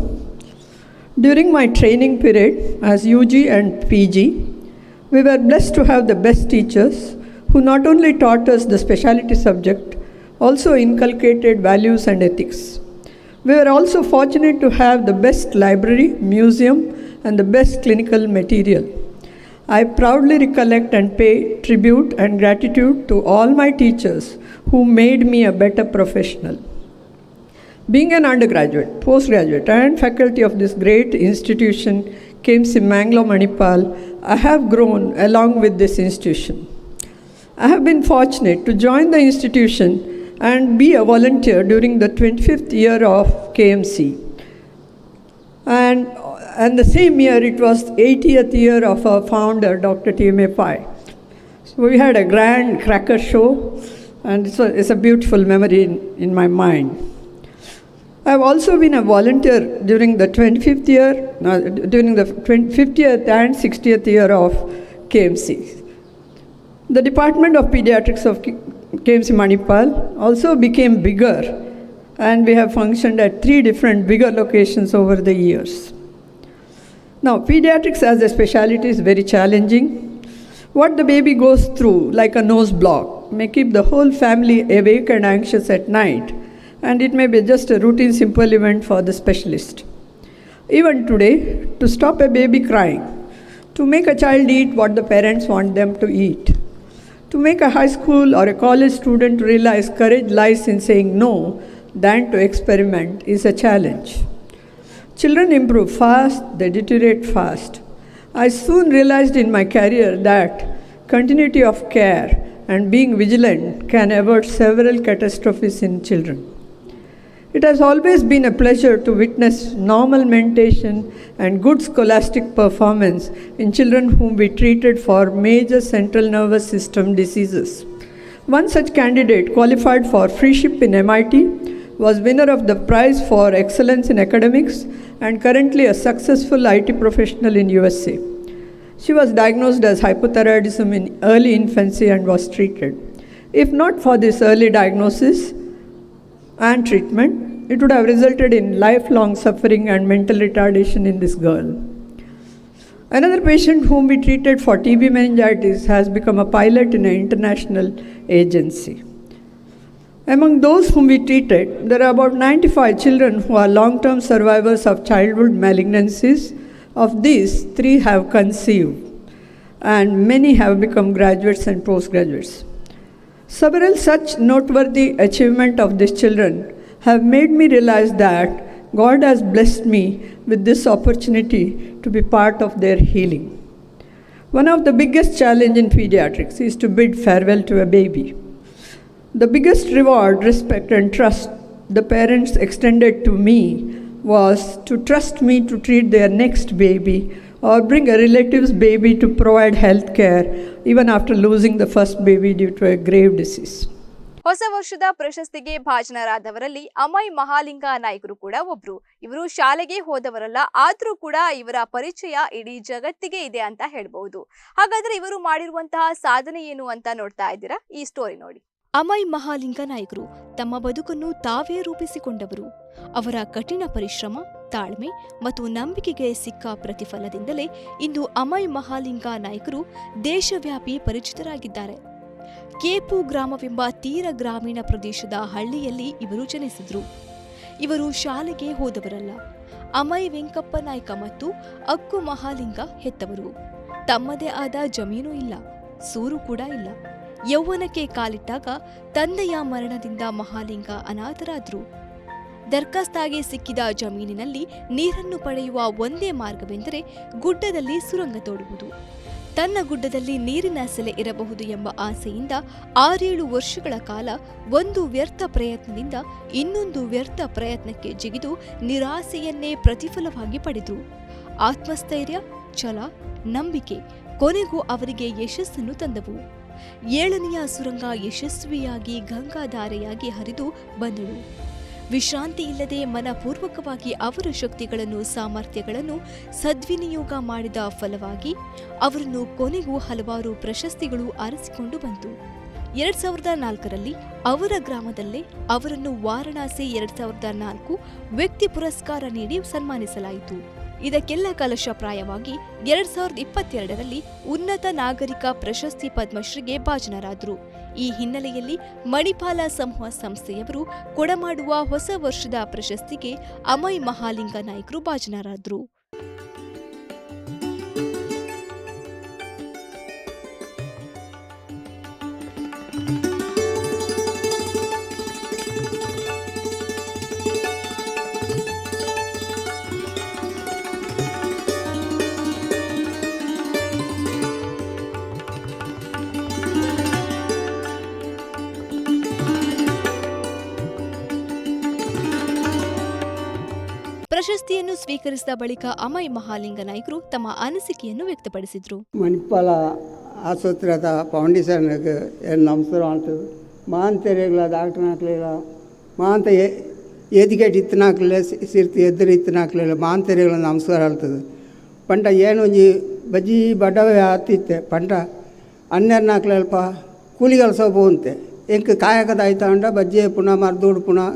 During my training period as UG and PG, we were blessed to have the best teachers who not only taught us the specialty subject, also inculcated values and ethics. We were also fortunate to have the best library, museum, and the best clinical material. I proudly recollect and pay tribute and gratitude to all my teachers who made me a better professional. Being an undergraduate, postgraduate, and faculty of this great institution, KMC Mangalore Manipal, I have grown along with this institution. I have been fortunate to join the institution and be a volunteer during the 25th year of KMC. And the same year, it was 80th year of our founder, Dr. T.M.A. Pai. So we had a grand cracker show, and it's a beautiful memory in my mind. I have also been a volunteer during the 25th year, during the 50th and 60th year of KMC. The Department of Pediatrics of KMC Manipal also became bigger, and we have functioned at 3 different bigger locations over the years. Now, pediatrics as a specialty is very challenging. What the baby goes through, like a nose block, may keep the whole family awake and anxious at night, and it may be just a routine simple event for the specialist. Even today, to stop a baby crying, to make a child eat what the parents want them to eat, to make a high school or a college student realize courage lies in saying no than to experiment is a challenge. Children improve fast, they deteriorate fast. I soon realized in my career that continuity of care and being vigilant can avert several catastrophes in children. It has always been a pleasure to witness normal mentation and good scholastic performance in children whom we treated for major central nervous system diseases. One such candidate qualified for freeship in MIT, was winner of the prize for excellence in academics, and currently a successful IT professional in USA. She was diagnosed as hypothyroidism in early infancy and was treated. If not for this early diagnosis and treatment, it would have resulted in lifelong suffering and mental retardation in this girl. Another patient whom we treated for TB meningitis has become a pilot in an international agency. Among those whom we treated, there are about 95 children who are long-term survivors of childhood malignancies. Of these, 3 have conceived, and many have become graduates and postgraduates. Several such noteworthy achievements of these children have made me realize that God has blessed me with this opportunity to be part of their healing. One of the biggest challenges in pediatrics is to bid farewell to a baby. The biggest reward, respect, and trust the parents extended to me was to trust me to treat their next baby or bring a relative's baby to provide health care even after losing the first baby due to a grave disease. ಹೊಸ ವರ್ಷದ ಪ್ರಶಸ್ತಿಗೆ ಭಾಜನರಾದವರಲ್ಲಿ ಅಮೈ ಮಹಾಲಿಂಗ ನಾಯ್ಕರು ಕೂಡ ಒಬ್ರು. ಇವರು ಶಾಲೆಗೆ ಹೋದವರಲ್ಲ, ಆದ್ರೂ ಕೂಡ ಇವರ ಪರಿಚಯ ಇಡೀ ಜಗತ್ತಿಗೆ ಇದೆ ಅಂತ ಹೇಳ್ಬಹುದು. ಹಾಗಾದ್ರೆ ಇವರು ಮಾಡಿರುವಂತಹ ಸಾಧನೆ ಏನು ಅಂತ ನೋಡ್ತಾ ಇದ್ದೀರಾ? ಈ ಸ್ಟೋರಿ ನೋಡಿ. ಅಮೈ ಮಹಾಲಿಂಗ ನಾಯಕರು ತಮ್ಮ ಬದುಕನ್ನು ತಾವೇ ರೂಪಿಸಿಕೊಂಡವರು. ಅವರ ಕಠಿಣ ಪರಿಶ್ರಮ, ತಾಳ್ಮೆ ಮತ್ತು ನಂಬಿಕೆಗೆ ಸಿಕ್ಕ ಪ್ರತಿಫಲದಿಂದಲೇ ಇಂದು ಅಮೈ ಮಹಾಲಿಂಗ ನಾಯಕರು ದೇಶವ್ಯಾಪಿ ಪರಿಚಿತರಾಗಿದ್ದಾರೆ. ಕೇಪು ಗ್ರಾಮವೆಂಬ ತೀರ ಗ್ರಾಮೀಣ ಪ್ರದೇಶದ ಹಳ್ಳಿಯಲ್ಲಿ ಇವರು ಜನಿಸಿದರು. ಇವರು ಶಾಲೆಗೆ ಹೋದವರಲ್ಲ. ಅಮೈ ವೆಂಕಪ್ಪ ನಾಯ್ಕ ಮತ್ತು ಅಕ್ಕು ಮಹಾಲಿಂಗ ಹೆತ್ತವರು. ತಮ್ಮದೇ ಆದ ಜಮೀನು ಇಲ್ಲ, ಸೂರು ಕೂಡ ಇಲ್ಲ. ಯೌವನಕ್ಕೆ ಕಾಲಿಟ್ಟಾಗ ತಂದೆಯ ಮರಣದಿಂದ ಮಹಾಲಿಂಗ ಅನಾಥರಾದರು. ದರ್ಖಾಸ್ತಾಗಿ ಸಿಕ್ಕಿದ ಜಮೀನಿನಲ್ಲಿ ನೀರನ್ನು ಪಡೆಯುವ ಒಂದೇ ಮಾರ್ಗವೆಂದರೆ ಗುಡ್ಡದಲ್ಲಿ ಸುರಂಗ ತೋಡುವುದು. ತನ್ನ ಗುಡ್ಡದಲ್ಲಿ ನೀರಿನ ಸೆಲೆ ಇರಬಹುದು ಎಂಬ ಆಸೆಯಿಂದ 6-7 ವರ್ಷಗಳ ಕಾಲ ಒಂದು ವ್ಯರ್ಥ ಪ್ರಯತ್ನದಿಂದ ಇನ್ನೊಂದು ವ್ಯರ್ಥ ಪ್ರಯತ್ನಕ್ಕೆ ಜಿಗಿದು ನಿರಾಸೆಯನ್ನೇ ಪ್ರತಿಫಲವಾಗಿ ಪಡೆದರು. ಆತ್ಮಸ್ಥೈರ್ಯ, ಛಲ, ನಂಬಿಕೆ ಕೊನೆಗೂ ಅವರಿಗೆ ಯಶಸ್ಸನ್ನು ತಂದವು. 7ನೆಯ ಸುರಂಗ ಯಶಸ್ವಿಯಾಗಿ ಗಂಗಾಧಾರೆಯಾಗಿ ಹರಿದು ಬಂದಳು. ವಿಶ್ರಾಂತಿ ಇಲ್ಲದೆ ಮನಪೂರ್ವಕವಾಗಿ ಅವರ ಶಕ್ತಿಗಳನ್ನು, ಸಾಮರ್ಥ್ಯಗಳನ್ನು ಸದ್ವಿನಿಯೋಗ ಮಾಡಿದ ಫಲವಾಗಿ ಅವರನ್ನು ಕೊನೆಗೂ ಹಲವಾರು ಪ್ರಶಸ್ತಿಗಳು ಅರಸಿಕೊಂಡು ಬಂತು. 2004ರಲ್ಲಿ ಅವರ ಗ್ರಾಮದಲ್ಲೇ ಅವರನ್ನು ವಾರಣಾಸಿ 2004 ವ್ಯಕ್ತಿ ಪುರಸ್ಕಾರ ನೀಡಿ ಸನ್ಮಾನಿಸಲಾಯಿತು. ಇದಕ್ಕೆಲ್ಲ ಕಲಶಪ್ರಾಯವಾಗಿ 2022ರಲ್ಲಿ ಉನ್ನತ ನಾಗರಿಕ ಪ್ರಶಸ್ತಿ ಪದ್ಮಶ್ರೀಗೆ ಭಾಜನರಾದರು. ಈ ಹಿನ್ನೆಲೆಯಲ್ಲಿ ಮಣಿಪಾಲ ಸಮೂಹ ಸಂಸ್ಥೆಯವರು ಕೊಡಮಾಡುವ ಹೊಸ ವರ್ಷದ ಪ್ರಶಸ್ತಿಗೆ ಅಮೈ ಮಹಾಲಿಂಗ ನಾಯಕರು ಭಾಜನರಾದರು. ಪ್ರಶಸ್ತಿಯನ್ನು ಸ್ವೀಕರಿಸಿದ ಬಳಿಕ ಅಮೈ ಮಹಾಲಿಂಗ ನಾಯಕರು ತಮ್ಮ ಅನಿಸಿಕೆಯನ್ನು ವ್ಯಕ್ತಪಡಿಸಿದರು. മണിപ്പാല ആശുപത്രിയുടെ ഫൗണ്ടേഷനൊക്കെ നമസ്കാരം ಆಳ್ತದೆ. ಮಾಂತೇರಿಗಳ ಡಾಕ್ಟರ್ ಹಾಕ್ಲಿಲ್ಲ, ಮಾಂತ ಎದಿಗೆಟ್ ಇತ್ತನ ಹಾಕ್ಲಿಲ್ಲ, ಸಿರ್ತಿ ಎದುರು ಇತ್ತನ ಹಾಕ್ಲಿಲ್ಲ, ಮಾಂತೇರಿಗಳ ನಮಸ್ಕಾರ ಆಳ್ತದೆ. ಪಂಡ ಏನು ಒಂಜಿ ಬಜ್ಜಿ ಬಡವೆ ಹತ್ತಿತ್ತೆ ಪಂಡ 12 ಹಾಕ್ಲಲ್ಪ ಕೂಲಿಗಳು ಸಹ ಹೋಗುತ್ತೆ. ಎಂಕ ಕಾಯಕದ ಆಯ್ತಾ ಅಂಡ ಬಜ್ಜಿ ಪುನಃ ಮರ್ದೂಡು ಪುನಃ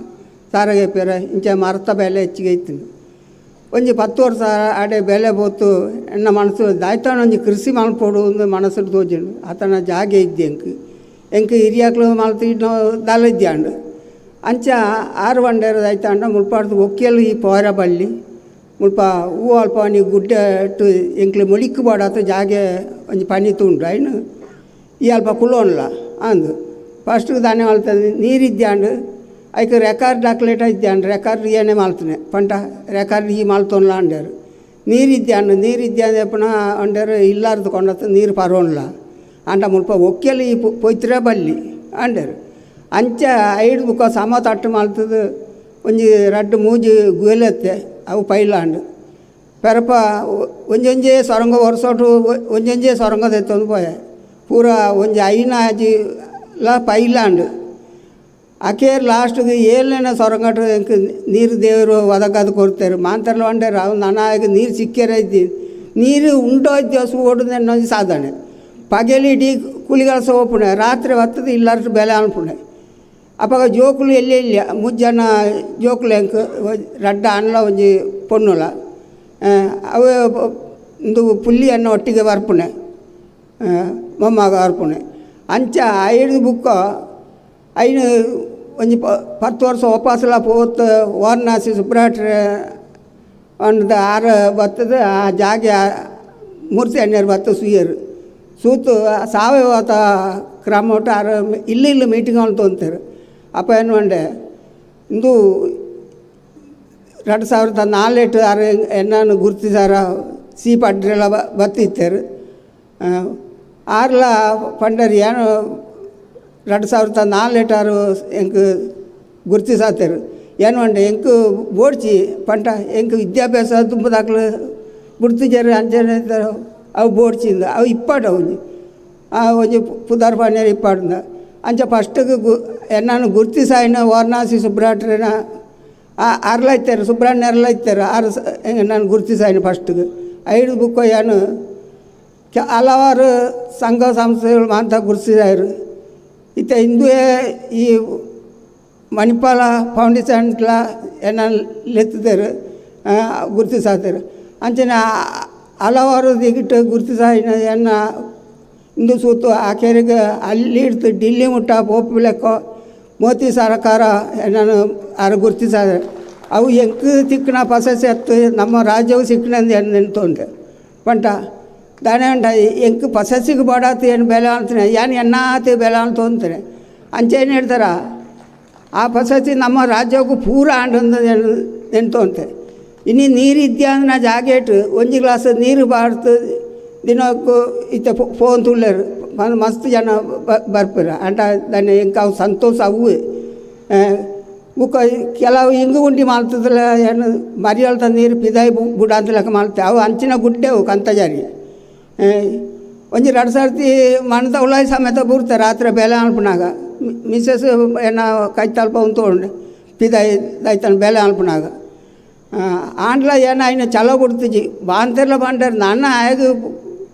ಸಾರಿಗೆ ಪೇರ ಇಂಚ ಮರ್ತ ಬೆಲೆ ಹೆಚ್ಚಿಗೆ ಇತ್ತು. ಒಂಜಿ 10 ವರ್ಷ ಆಡೆ ಬೆಲೆ ಬೋತು ಎನ್ನ ಮನಸ್ಸು ದಾಯ್ತಾನ ಒಂಜಿ ಕೃಷಿ ಮಲ್ಪೋಡು ಒಂದು ಮನಸ್ಸು ತೋಜಂಡು ಆತನ ಜಾಗೆ ಇದ್ದೆ ಎಂಕ ಹಿರಿಯಾಕ್ಲು ಮಲ್ತಿದ್ದು ದಲ ಇದ್ಯಾಂಡು ಅಂಚ 6 ಬಂಡೇರು ದಾಯ್ತಾಂಡ ಮುಲ್ಪಾಡ್ದು ಒಕ್ಕೆಲು ಈ ಪೋರ ಬಳ್ಳಿ ಮುಲ್ಪ ಹೂ ಅಲ್ಪ ನೀವು ಗುಡ್ಡ ಇಟ್ಟು ಎಂಕ್ಲೆ ಮೊಳಿಕ್ಕು ಬಾಡಾತು ಜಾಗೆ ಒಂಜಿ ಪನಿ ತುಂಡು ಐನು ಈ ಅಲ್ಪ ಕುಲೋನ್ಲ ಅಂದು ಫಸ್ಟ್ಗೆ ದಾನೆ ಮಲ್ತದೆ ನೀರಿದ್ಯಾಂಡು ಐಕೆ ರೆಕಾರ್ಡ್ ಹಾಕ್ಲೇಟ ಇದ್ಯಾಂಡು ರೆಕಾರ್ಡ್ ಏನೇ ಮಾಲ್ತನೆ ಪಂಟ ರೆಕಾರ್ಡ್ ಈ ಮಾಲ್ತೋನ್ಲ ಅಂಡೇರು ನೀರಿದ್ಯಾಂಡು ನೀರಿದ್ಯಾಂದೆ ಪುನಃ ಅಂಡೇರು ಇಲ್ಲಾರ್ದು ಕೊಂಡತ್ತು ನೀರು ಪರೋನ್ಲ ಅಂಡ ಮುಲ್ಪ ಒಕ್ಕೆಲು ಈ ಪೊಯ್ತಿರ ಬಲ್ಲಿ ಅಂಡೇರು ಅಂಚ 5 ಬುಕ್ಕ ಸಮ ತಟ್ಟು ಮಾಲ್ತದು ಒಂಜಿ 2 ಮೂಜಿ ಗುಯಲೆತ್ತೆ ಅವು ಪೈಲಾಂಡು ಪೆರಪ ಒಂಜೊಂಜೇ ಸೊರಂಗ ಒರ್ಸೋಟು ಒಂಜೊಂಜೇ ಸೊರಂಗದ ಎತ್ತೊಂದು ಪೋಯೆ ಪೂರ ಒಂಜಿ ಐನಾಜಿ ಪೈಲಾಂಡು ಅಕೇರ್ ಲಾಸ್ಟ್ಗೆ 7ನೇ ಸೊರಂಗಟ್ಟು ಎಂಕ ನೀರು ದೇವರು ಒದಗದು ಕೊಡ್ತಾರೆ ಮಾಂತರ್ಲ ಹೊಂಡೇರು ಅವು ನನಗೆ ನೀರು ಸಿಕ್ಕೇರ ಇದ್ದೀನಿ ನೀರು ಉಂಟೋ ದಿವಸ ಓಡುದು ಅನ್ನೋದು ಸಾಧನೆ ಪಗೆಲಿ ಇಡೀ ಕೂಲಿಗಳ ಸಹ ಓಪುಣೆ ರಾತ್ರಿ ಹೊತ್ತದು ಇಲ್ಲಾರ್ದು ಬೆಲೆ ಅನ್ಪುಣೆ ಅಪ್ಪಾಗ ಜೋಕುಲು ಎಲ್ಲೇ ಇಲ್ಲ ಮುಜ್ಜನ ಜೋಕುಲು ಎಂಕ ರಡ್ಡ ಅಣ್ಣ ಒಂಜಿ ಪೊಣ್ಣುಲ ಅವೇ ಒಂದು ಪುಲ್ಲಿ ಅನ್ನ ಒಟ್ಟಿಗೆ ಬರ್ಪುಣೆ ಮೊಮ್ಮಗ ಬರ್ಪುಣೆ ಅಂಚ 5 ಬುಕ್ಕ ಐನು ಒಂಜಿ 10 ವರ್ಷ ಒಪ್ಪಾಸಲ ಪೋತ್ ವಾರಣಾಸಿ ಸುಬ್ರಾಟ್ರೆ ಒಂದು 6 ಬತ್ತದು ಆ ಜಾಗೆ ಮೂರ್ತಿ ಹಣ್ಣೇರು ಬತ್ತ ಸುಯ್ಯರು ಸೂತು ಸಾವಯವ ಕ್ರಮ ಒಟ್ಟು 6 ಇಲ್ಲಿ ಮೀಟಿಂಗ್ ಅಂತ ಅಂತಾರೆ ಅಪ್ಪ ಏನು ಅಂಡೆ ಇಂದು 2004 6 ಎಣ್ಣನ್ನು ಗುರುತಿಸಾರ ಸಿ ಪಡ್ರೆಲ್ಲ ಬತ್ತಿತ್ತೇರು 6 ಪಂಡರಿ ಏನು 2004 6 ಎಂಕ್ ಗುರುತಿಸಾತೇರು ಏನು ಅಂಡೆ ಎಂಕ್ ಬೋಡ್ಚಿ ಪಂಟ ಎಂಕ್ ವಿದ್ಯಾಭ್ಯಾಸ ತುಂಬ ದಾಖಲೆ ಗುರ್ತಿಜರು ಅಂಜನೆ ಅವು ಬೋಡ್ಚಿಂದ ಅವು ಇಪ್ಪಾಡು ಒಂಜಿ ಒಂಜಿ ಪುದಾರ್ ಪನ್ನೇರು ಇಪ್ಪಾಡಿಂದ ಅಂಚ ಫಸ್ಟಿಗೆ ಎನ್ನಾನು ಗುರ್ತಿಸಾಯಿನ ವಾರಣಾಸಿ ಸುಬ್ರಾಟ್ರೇನ ಅರ್ಲ ಇತ್ತಾರೆ ಸುಬ್ರಹ್ಮಣ್ಯರ್ಲ ಇತ್ತಾರೆ 6 ನಾನು ಗುರ್ತಿಸಾಯಿನ ಫಸ್ಟಿಗೆ 5 ಬುಕ್ಕ ಏನು ಹಲವಾರು ಸಂಘ ಸಂಸ್ಥೆಗಳು ಮಾತ್ರ ಗುರುತಿಸಾಯಿರು ಹಿಂದುವೆ ಈ ಮಣಿಪಾಲ ಫೌಂಡೇಶನ್ಲ ಏನ ಲೆತ್ತಿದ್ದಾರೆ ಗುರುತಿಸಾತಾರೆ ಅಂಚನೆ ಹಲವಾರು ದಿಗಿಟ್ಟು ಗುರುತಿಸಿನ ಎನ್ನ ಇಂದು ಸೂತು ಆಕೆರಿಗೆ ಅಲ್ಲಿ ಇಡ್ತು ಡಿಲ್ಲಿ ಮುಟ್ಟ ಪೋಪಿಲೆಕ್ಕೋ ಮೋದಿ ಸರ್ಕಾರ ನಾನು ಗುರುತಿಸಿದೆ ಅವು ಎಂಕು ತಿಕ್ಕನ ಪಸಸೆ ಎತ್ತು ನಮ್ಮ ರಾಜ್ಯವು ಸಿಕ್ಕನಂದು ನೆನ್ತೊಂಡೆ ಪಂಟ ದಾನೆ ಅಂಟ ಎಂಕು ಪಸಸಿಗೆ ಬಾಡಾತು ಏನು ಬೆಲೆ ಅಂತಾನೆ ಏನು ಎನ್ನಾತಿ ಬೆಲೆ ಅಂತ ಅಂತಾನೆ ಅಂಚೇನು ಹೇಳ್ತಾರ ಆ ಪಸಸಿ ನಮ್ಮ ರಾಜ್ಯಕ್ಕೂ ಪೂರ ಆಂಡೊಂದು ನೆನ್ತೊಂತೆ ಇನ್ನು ನೀರು ಇದ್ಯಾ ಅಂದ್ರೆ ನಾ ಜಾಗ ಇಟ್ಟು ಒಂಜಿ ಗ್ಲಾಸ್ ನೀರು ಬಾಡ್ತು ದಿನಕ್ಕೂ ಇತ್ತ ಫೋನ್ ತುಳ್ಳರು ಮಸ್ತ್ ಜನ ಬರ್ಪರ ಅಂಟ దాన్ని ఇంకా ಸಂತೋಷ ಅವು ಬುಕ್ಕ ಕೆಲವು ಹಿಂಗೆ ಉಂಡಿ ಮಾಡ್ತದಲ್ಲ ಏನು ಮರಿಯಲ್ತ ನೀರು ಪಿದಾಯಿ ಬುಡ ಅಂತ ಲೆಕ್ಕ ಮಾಡ್ತೇವೆ ಅವು ಅಂಚಿನ ಗುಡ್ಡೆವು ಕಂತಜಾರಿ ಒಂಜಿ 2 ಸರ್ತಿ ಮಣದ ಉಳ್ಳಾಯಿ ಸಮೇತ ಬುಡ್ತಾರೆ ರಾತ್ರಿ ಬೆಲೆ ಅನ್ಪನಾಗ ಮಿಸ್ಸಸ್ ಏನ ಕೈ ತಲ್ಪ ತೊಗೊಂಡು ಪಿದಾಯಿ ದೈತನ ಬೆಲೆ ಅನ್ಪನಾಗ ಆಂಡ್ಲ ಏನ ಇನ್ನು ಚಲೋ ಬಿಡ್ತಿಜಿ ಬಾಂತೆಲ್ಲ ಬಂಡಾರ ನನ್ನ ಆಗ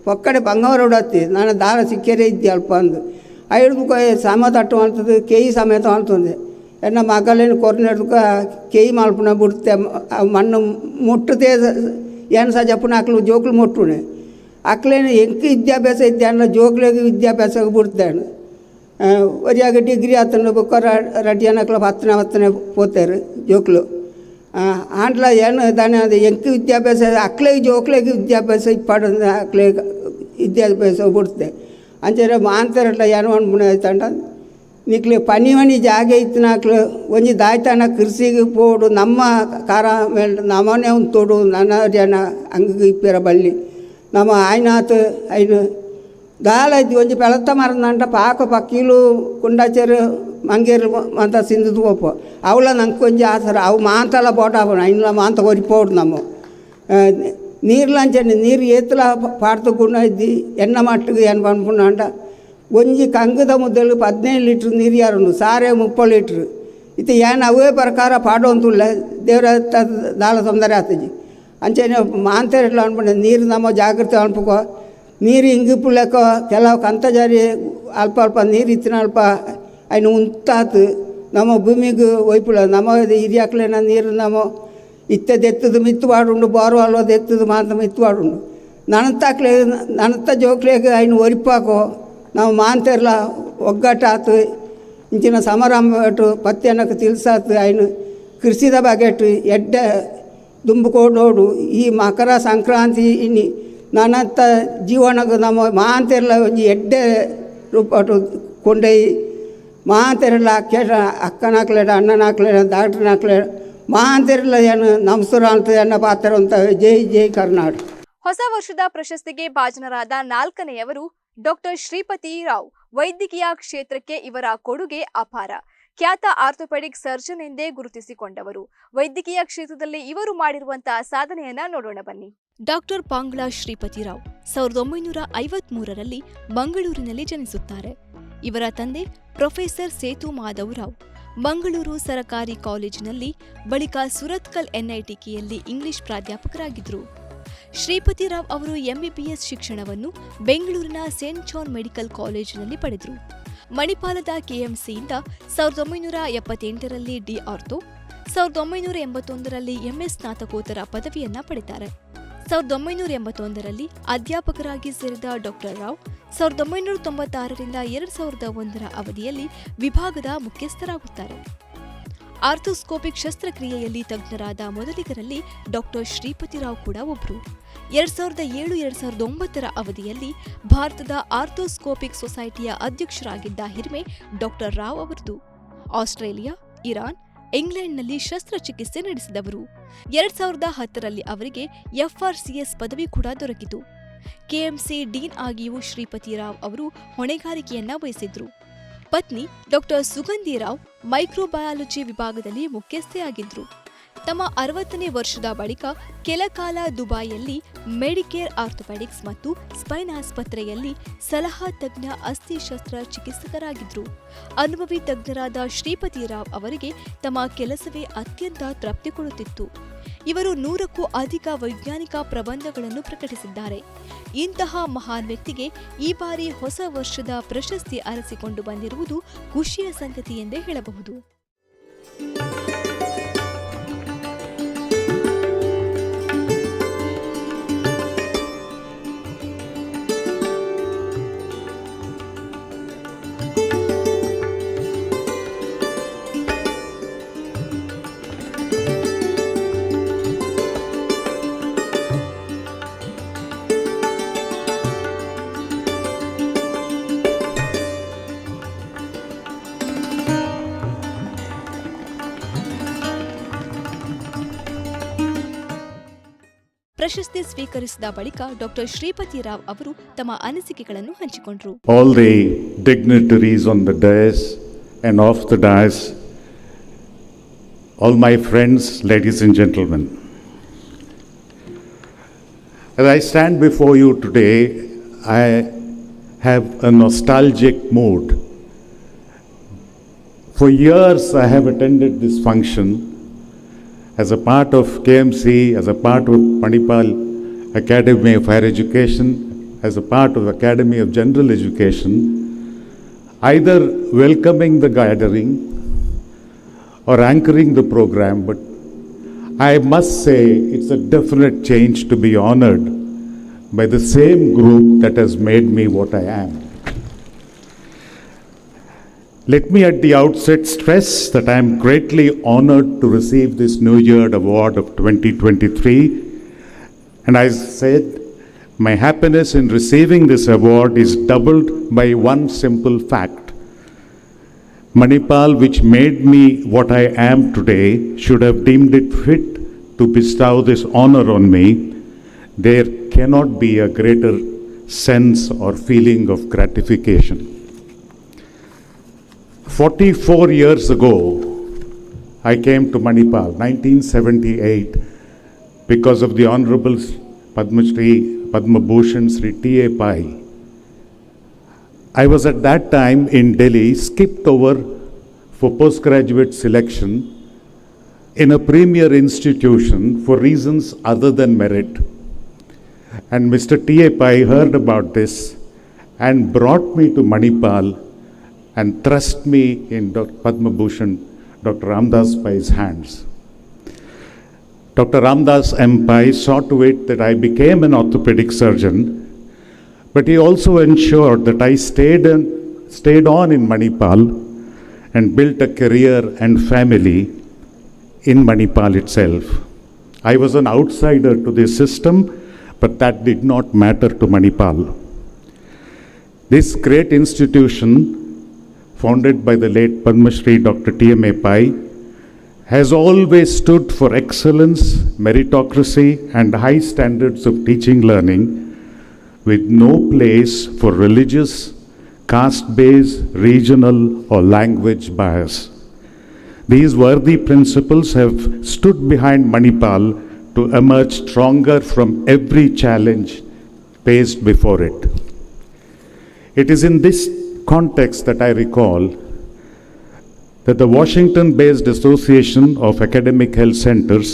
ಪಕ್ಕಡೆ ಬಂಗಾರ ಹೊಡತ್ತಿ ನಾನು ದಾರ ಸಿಕ್ಕೇರೇ ಇದ್ದೆ ಅಲ್ಪ ಅಂದು ಐದು ಸಮೇತ ಅಟ್ಟು ಮಾಡ್ತದೆ ಕೇಯಿ ಸಮೇತ ಮಾಡ್ತಂದೆ ಎನ್ನ ಮಗಲೇನು ಕೊರ್ನೆಡ್ಕ ಕೇಯಿ ಮಲ್ಪನ ಬಿಡುತ್ತೆ ಮಣ್ಣು ಮುಟ್ಟದೆ ಏನು ಸಹ ಜಪ್ಪನ ಹಾಕ್ಲು ಜೋಕ್ಲು ಮುಟ್ಟುನೆ ಅಕ್ಲೇನು ಎಂಕ ವಿದ್ಯಾಭ್ಯಾಸ ಇದ್ದೆ ಅನ್ನ ಜೋಕ್ಲಿಗೆ ವಿದ್ಯಾಭ್ಯಾಸ ಬಿಡ್ತಾನೆ ಒರಿಯಾಗ ಡಿಗ್ರಿ ಆತನ ಬುಕ್ಕ ರೆಡಿ ಅನ್ನಕ್ಲ ಹತ್ತನೇ ಪೋತಾರೆ ಜೋಕ್ಲು ಆಂಡ್ಲ ಏನು ದಾನೆ ಅದು ಎಂಕ ವಿದ್ಯಾಭ್ಯಾಸ ಅಕ್ಲೆಗೆ ಜೋಕ್ಲೆಗೆ ವಿದ್ಯಾಭ್ಯಾಸ ಇಪ್ಪಾಡು ಅಕ್ಲೆಗೆ ವಿದ್ಯಾಭ್ಯಾಸ ಬಿಡುತ್ತೆ ಅಂಚೆ ಮಾಂತಾರಲ್ಲ ಏನು ಅನ್ಪುಣ ಆಯ್ತಂಡ ನಿಕ್ಲೆ ಪನಿ ಜಾಗ ಇತ್ತನಾಕ್ಲು ಒಂಜಿ ದಾಯ್ತಾನ ಕೃಷಿಗೆ ಪೋಡು ನಮ್ಮ ಕಾರ ಮೇಲೆ ನಮ್ಮನೆ ಒಂದು ತೋಡು ನನ್ನ ಜನ ಹಂಗೆ ಇಪ್ಪಿರ ಬಳ್ಳಿ ನಮ್ಮ ಆಯ್ನಾತು ಐನು ದಾಲೈತಿ ಒಂಜಿ ಪೆಳತ್ತ ಮರಂದಂಟ ಪಾಕ ಪಕ್ಕೀಲು ಕುಂಡಾಚೇರು ಮಂಗೇರು ಅಂತ ಸಿಂಧದು ಪೋಪ ಅವಳ ನಂಗೆ ಕೊಂಚ ಆಸರ ಅವು ಮಾಂತಲ್ಲ ಬೋಟ ಆಗೋಣ ಇನ್ನ ಮಾಂತ ಒರಿಪೋಡು ನಮ್ಮ ನೀರ್ಲಂಚನೆ ನೀರು ಏತಲ ಪಾಡ್ತು ಗುಣ ಇದ್ದಿ ಎಣ್ಣ ಮಟ್ಟಿಗೆ ಏನು ಪನ್ಪುಣ ಅಂಟ ಒಂಜಿ ಕಂಗದ ಮುದ್ದಲು 15 ಲೀಟ್ರ್ ನೀರು ಯಾರು ಸಾರೆ 30 ಲೀಟ್ರ್ ಇತ್ತು ಏನು ಅವೇ ಪ್ರಕಾರ ಪಾಡೋಂತುಲ್ಲ ದೇವರ ದಾಳ ತೊಂದರೆ ಆಗ್ತಜಿ ಅಂಚೆನೆ ಮಾಂತೇರಿಲ್ಲ ಅನ್ಪಂಡ ನೀರು ನಮ್ಮ ಜಾಗ್ರತೆ ಅನ್ಪಕೋ ನೀರು ಹಿಂಗಿಪ್ಪು ಲೆಕ್ಕ ಕೆಲವು ಕಂತ ಜಾರಿ ಅಲ್ಪ ಅಲ್ಪ ನೀರು ಇತ್ತಿನ ಅಲ್ಪ ಅಯ್ನು ಉಂತಾತು ನಮ್ಮ ಭೂಮಿಗೆ ಒಯ್ಪುಳ ನಮ್ಮ ಹಿರಿಯಾಕ್ಲೇನ ನೀರು ನಮ್ಮ ಇತ್ತದೆತ್ತದು ಮಿತ್ತು ಬಾಡುಂಡು ಬೋರು ಅಲ್ವದು ಎತ್ತದು ಮಾತ್ರ ಮಿತ್ತು ಬಾಡುಂಡು ನನತ್ತಾಕ್ಲೆ ನನತ್ತ ಜೋಕ್ಲೆಗೆ ಅಯ್ನು ಒರಿಪಾಕೋ ನಾವು ಮಾಂತೇರ್ಲ ಒಗ್ಗಟ್ಟಾತು ಇಂಚಿನ ಸಮಾರಂಭಟ್ಟು ಪತ್ತೆನಕ್ಕೆ ತಿಳ್ಸಾತು ಅಯ್ನು ಕೃಷಿದ ಬಗೆಟ್ಟು ಎಡ್ಡೆ ದುಂಬುಕೋಡೋಡು ಈ ಮಕರ ಸಂಕ್ರಾಂತಿ ಇನ್ನಿ ನನ್ನತ್ತ ಜೀವನಕ್ಕೆ ನಮ್ಮ ಮಾಂತೇರ್ಲ ಒಂಜಿ ಎಡ್ಡೆ ರೂಪಟ್ಟು ಕೊಂಡೊಯ್ಯಿ ಮಾಂತೇರಲ್ಲ ಕೇಟ ಅಕ್ಕನಾಕ್ಲೇಡ ಅಣ್ಣನಾಕ್ಲೇಡ ಡಾಕ್ಟ್ರನಾಕ್ಲೇಡ ಮಾಂತೇರಲ್ಲ ಏನು ನಮಸ್ಕಾರ ಅಂತ ಎನ್ನ ಪಾತ್ರ ಅಂತ ಜೈ ಜೈ ಕರ್ನಾಟಕ. ಹೊಸ ವರ್ಷದ ಪ್ರಶಸ್ತಿಗೆ ಭಾಜನರಾದ 4ನೆಯವರು ಡಾಕ್ಟರ್ ಶ್ರೀಪತಿ ರಾವ್. ವೈದ್ಯಕೀಯ ಕ್ಷೇತ್ರಕ್ಕೆ ಇವರ ಕೊಡುಗೆ ಅಪಾರ. ಖ್ಯಾತ ಆರ್ಥೋಪೆಡಿಕ್ ಸರ್ಜನ್ ಎಂದೇ ಗುರುತಿಸಿಕೊಂಡವರು. ವೈದ್ಯಕೀಯ ಕ್ಷೇತ್ರದಲ್ಲಿ ಇವರು ಮಾಡಿರುವಂತಹ ಸಾಧನೆಯನ್ನ ನೋಡೋಣ ಬನ್ನಿ. ಡಾಕ್ಟರ್ ಪಾಂಗ್ಲಾ ಶ್ರೀಪತಿ ರಾವ್ 1953ರಲ್ಲಿ ಮಂಗಳೂರಿನಲ್ಲಿ ಜನಿಸುತ್ತಾರೆ. ಇವರ ತಂದೆ ಪ್ರೊಫೆಸರ್ ಸೇತು ಮಾಧವ್ ರಾವ್ ಮಂಗಳೂರು ಸರಕಾರಿ ಕಾಲೇಜಿನಲ್ಲಿ, ಬಳಿಕ ಸುರತ್ಕಲ್ ಎನ್ಐಟಿಕೆಯಲ್ಲಿ ಇಂಗ್ಲಿಷ್ ಪ್ರಾಧ್ಯಾಪಕರಾಗಿದ್ದರು. ಶ್ರೀಪತಿ ರಾವ್ ಅವರು ಎಂಬಿಬಿಎಸ್ ಶಿಕ್ಷಣವನ್ನು ಬೆಂಗಳೂರಿನ ಸೇಂಟ್ ಜಾನ್ ಮೆಡಿಕಲ್ ಕಾಲೇಜಿನಲ್ಲಿ ಪಡೆದರು. ಮಣಿಪಾಲದ ಕೆಎಂಸಿಯಿಂದ 1978ರಲ್ಲಿ ಡಿ ಆರ್ಥೋ, 1981ರಲ್ಲಿ ಎಂಎಸ್ ಸ್ನಾತಕೋತ್ತರ ಪದವಿಯನ್ನ ಪಡೆದ್ದಾರೆ. 1981ರಲ್ಲಿ ಅಧ್ಯಾಪಕರಾಗಿ ಸೇರಿದ ಡಾಕ್ಟರ್ ರಾವ್ 1996ರಿಂದ 2001ರ ಅವಧಿಯಲ್ಲಿ ವಿಭಾಗದ ಮುಖ್ಯಸ್ಥರಾಗುತ್ತಾರೆ. ಆರ್ಥೋಸ್ಕೋಪಿಕ್ ಶಸ್ತ್ರಕ್ರಿಯೆಯಲ್ಲಿ ತಜ್ಞರಾದ ಮೊದಲಿಗರಲ್ಲಿ ಡಾಕ್ಟರ್ ಶ್ರೀಪತಿ ರಾವ್ ಕೂಡ ಒಬ್ಬರು. 2007-2009ರ ಅವಧಿಯಲ್ಲಿ ಭಾರತದ ಆರ್ಥೋಸ್ಕೋಪಿಕ್ ಸೊಸೈಟಿಯ ಅಧ್ಯಕ್ಷರಾಗಿದ್ದ ಹಿರಿಮೆ ಡಾಕ್ಟರ್ ರಾವ್ ಅವರದು. ಆಸ್ಟ್ರೇಲಿಯಾ, ಇರಾನ್, ಇಂಗ್ಲೆಂಡ್ನಲ್ಲಿ ಶಸ್ತ್ರಚಿಕಿತ್ಸೆ ನಡೆಸಿದವರು. 2010ರಲ್ಲಿ ಅವರಿಗೆ ಎಫ್ಆರ್ಸಿಎಸ್ ಪದವಿ ಕೂಡ ದೊರಕಿತು. ಕೆಎಂಸಿ ಡೀನ್ ಆಗಿಯೂ ಶ್ರೀಪತಿ ರಾವ್ ಅವರು ಹೊಣೆಗಾರಿಕೆಯನ್ನ ವಹಿಸಿದ್ರು. ಪತ್ನಿ ಡಾಕ್ಟರ್ ಸುಗಂಧಿ ರಾವ್ ಮೈಕ್ರೋಬಯಾಲಜಿ ವಿಭಾಗದಲ್ಲಿ ಮುಖ್ಯಸ್ಥೆಯಾಗಿದ್ರು. ತಮ್ಮ 60ನೇ ವರ್ಷದ ಬಳಿಕ ಕೆಲಕಾಲ ದುಬೈಯಲ್ಲಿ ಮೆಡಿಕೇರ್ ಆರ್ಥೋಪೆಡಿಕ್ಸ್ ಮತ್ತು ಸ್ಪೈನ್ ಆಸ್ಪತ್ರೆಯಲ್ಲಿ ಸಲಹಾ ತಜ್ಞ ಅಸ್ಥಿ ಶಸ್ತ್ರ ಚಿಕಿತ್ಸಕರಾಗಿದ್ರು. ಅನುಭವಿ ತಜ್ಞರಾದ ಶ್ರೀಪತಿ ರಾವ್ ಅವರಿಗೆ ತಮ್ಮ ಕೆಲಸವೇ ಅತ್ಯಂತ ತೃಪ್ತಿ ಕೊಡುತ್ತಿತ್ತು. ಇವರು 100ಕ್ಕೂ ಅಧಿಕ ವೈಜ್ಞಾನಿಕ ಪ್ರಬಂಧಗಳನ್ನು ಪ್ರಕಟಿಸಿದ್ದಾರೆ. ಇಂತಹ ಮಹಾನ್ ವ್ಯಕ್ತಿಗೆ ಈ ಬಾರಿ ಹೊಸ ವರ್ಷದ ಪ್ರಶಸ್ತಿ ಅರಸಿಕೊಂಡು ಬಂದಿರುವುದು ಖುಷಿಯ ಸಂಗತಿ ಎಂದೇ ಹೇಳಬಹುದು. ಪ್ರಶಸ್ತಿ ಸ್ವೀಕರಿಸಿದ ಬಳಿಕ ಡಾಕ್ಟರ್ ಶ್ರೀಪತಿ ರಾವ್ ಅವರು ತಮ್ಮ ಅನಿಸಿಕೆಗಳನ್ನು ಹಂಚಿಕೊಂಡರು. All the dignitaries on the dais and off the dais, all my friends, ladies and gentlemen. As I stand before you today, I have a nostalgic mood. For years I have attended this function as a part of KMC, as a part of Manipal Academy of Higher Education, as a part of Academy of General Education, either welcoming the gathering or anchoring the program, but I must say it's a definite change to be honored by the same group that has made me what I am. Let me at the outset stress that I am greatly honored to receive this New Year Award of 2023. And I said, my happiness in receiving this award is doubled by one simple fact. Manipal, which made me what I am today, should have deemed it fit to bestow this honor on me. There cannot be a greater sense or feeling of gratification. 44 years ago, I came to Manipal, 1978, because of the Honorable Padma Bhushan Sri T.A. Pai. I was at that time in Delhi, skipped over for postgraduate selection in a premier institution for reasons other than merit. And Mr. T.A. Pai heard about this and brought me to Manipal and thrust me in Padma Bhushan, Dr. Ramdas Pai's hands. Dr. Ramdas M. Pai saw to it that I became an orthopedic surgeon, but he also ensured that I stayed on in Manipal and built a career and family in Manipal itself. I was an outsider to this system, but that did not matter to Manipal. This great institution, founded by the late Padma Shri Dr. T.M.A. Pai, has always stood for excellence, meritocracy, and high standards of teaching learning, with no place for religious, caste-based, regional, or language bias. These worthy principles have stood behind Manipal to emerge stronger from every challenge faced before it. It is in this context that I recall that the Washington-based Association of Academic Health Centers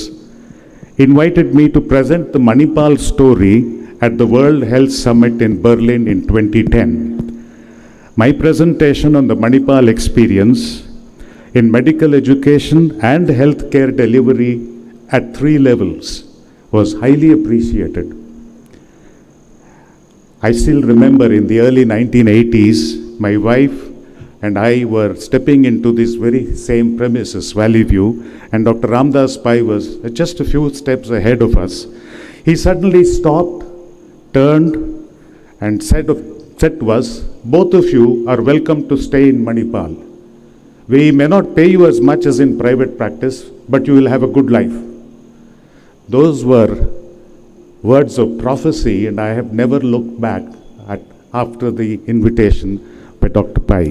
invited me to present the Manipal story at the World Health Summit in Berlin in 2010. My presentation on the Manipal experience in medical education and healthcare delivery at 3 levels was highly appreciated. I still remember in the early 1980s, my wife and I were stepping into this very same premises, Valley View, and Dr. Ramdas Pai was just a few steps ahead of us. He suddenly stopped, turned, and said to us, both of you are welcome to stay in Manipal. We may not pay you as much as in private practice, but you will have a good life. Those were words of prophecy, and I have never looked back after the invitation by Dr. Pai.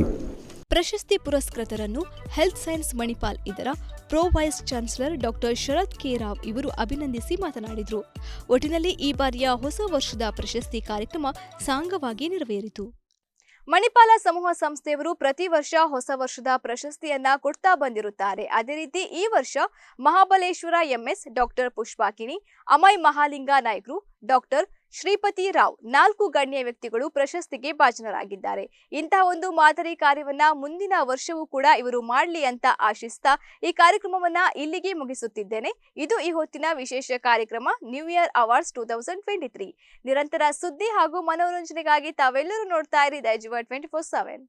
ಪ್ರಶಸ್ತಿ ಪುರಸ್ಕೃತರನ್ನು health science Manipal ಇದರ pro vice chancellor doctor ಶರತ್ K Rao ಇವರು ಅಭಿನಂದಿಸಿ ಮಾತನಾಡಿದರು. ಒಟ್ಟಿನಲ್ಲಿ ಈ ಬಾರಿಯ ಹೊಸ ವರ್ಷದ ಪ್ರಶಸ್ತಿ ಕಾರ್ಯಕ್ರಮ ಸಾಂಗವಾಗಿ ನೆರವೇರಿತು. ಮಣಿಪಾಲ ಸಮೂಹ ಸಂಸ್ಥೆಯವರು ಪ್ರತಿ ವರ್ಷ ಹೊಸ ವರ್ಷದ ಪ್ರಶಸ್ತಿಯನ್ನ ಕೊಡ್ತಾ ಬಂದಿರುತ್ತಾರೆ. ಅದೇ ರೀತಿ ಈ ವರ್ಷ ಮಹಾಬಲೇಶ್ವರ ಎಂಎಸ್, ಡಾಕ್ಟರ್ ಪುಷ್ಪಾಕಿನಿ, ಅಮಯ್ ಮಹಾಲಿಂಗ ನಾಯ್ಕರು, ಡಾಕ್ಟರ್ ಶ್ರೀಪತಿ ರಾವ್ 4 ಗಣ್ಯ ವ್ಯಕ್ತಿಗಳು ಪ್ರಶಸ್ತಿಗೆ ಭಾಜನರಾಗಿದ್ದಾರೆ. ಇಂತಹ ಒಂದು ಮಾದರಿ ಕಾರ್ಯವನ್ನ ಮುಂದಿನ ವರ್ಷವೂ ಕೂಡ ಇವರು ಮಾಡಲಿ ಅಂತ ಆಶಿಸ್ತಾ ಈ ಕಾರ್ಯಕ್ರಮವನ್ನ ಇಲ್ಲಿಗೆ ಮುಗಿಸುತ್ತಿದ್ದೇನೆ. ಇದು ಈ ಹೊತ್ತಿನ ವಿಶೇಷ ಕಾರ್ಯಕ್ರಮ ನ್ಯೂ ಇಯರ್ ಅವಾರ್ಡ್ಸ್ 2023. ನಿರಂತರ ಸುದ್ದಿ ಹಾಗೂ ಮನೋರಂಜನೆಗಾಗಿ ತಾವೆಲ್ಲರೂ ನೋಡ್ತಾ ಇರಿ ದೈಜಿವರ್ಲ್ಡ್ 24/7.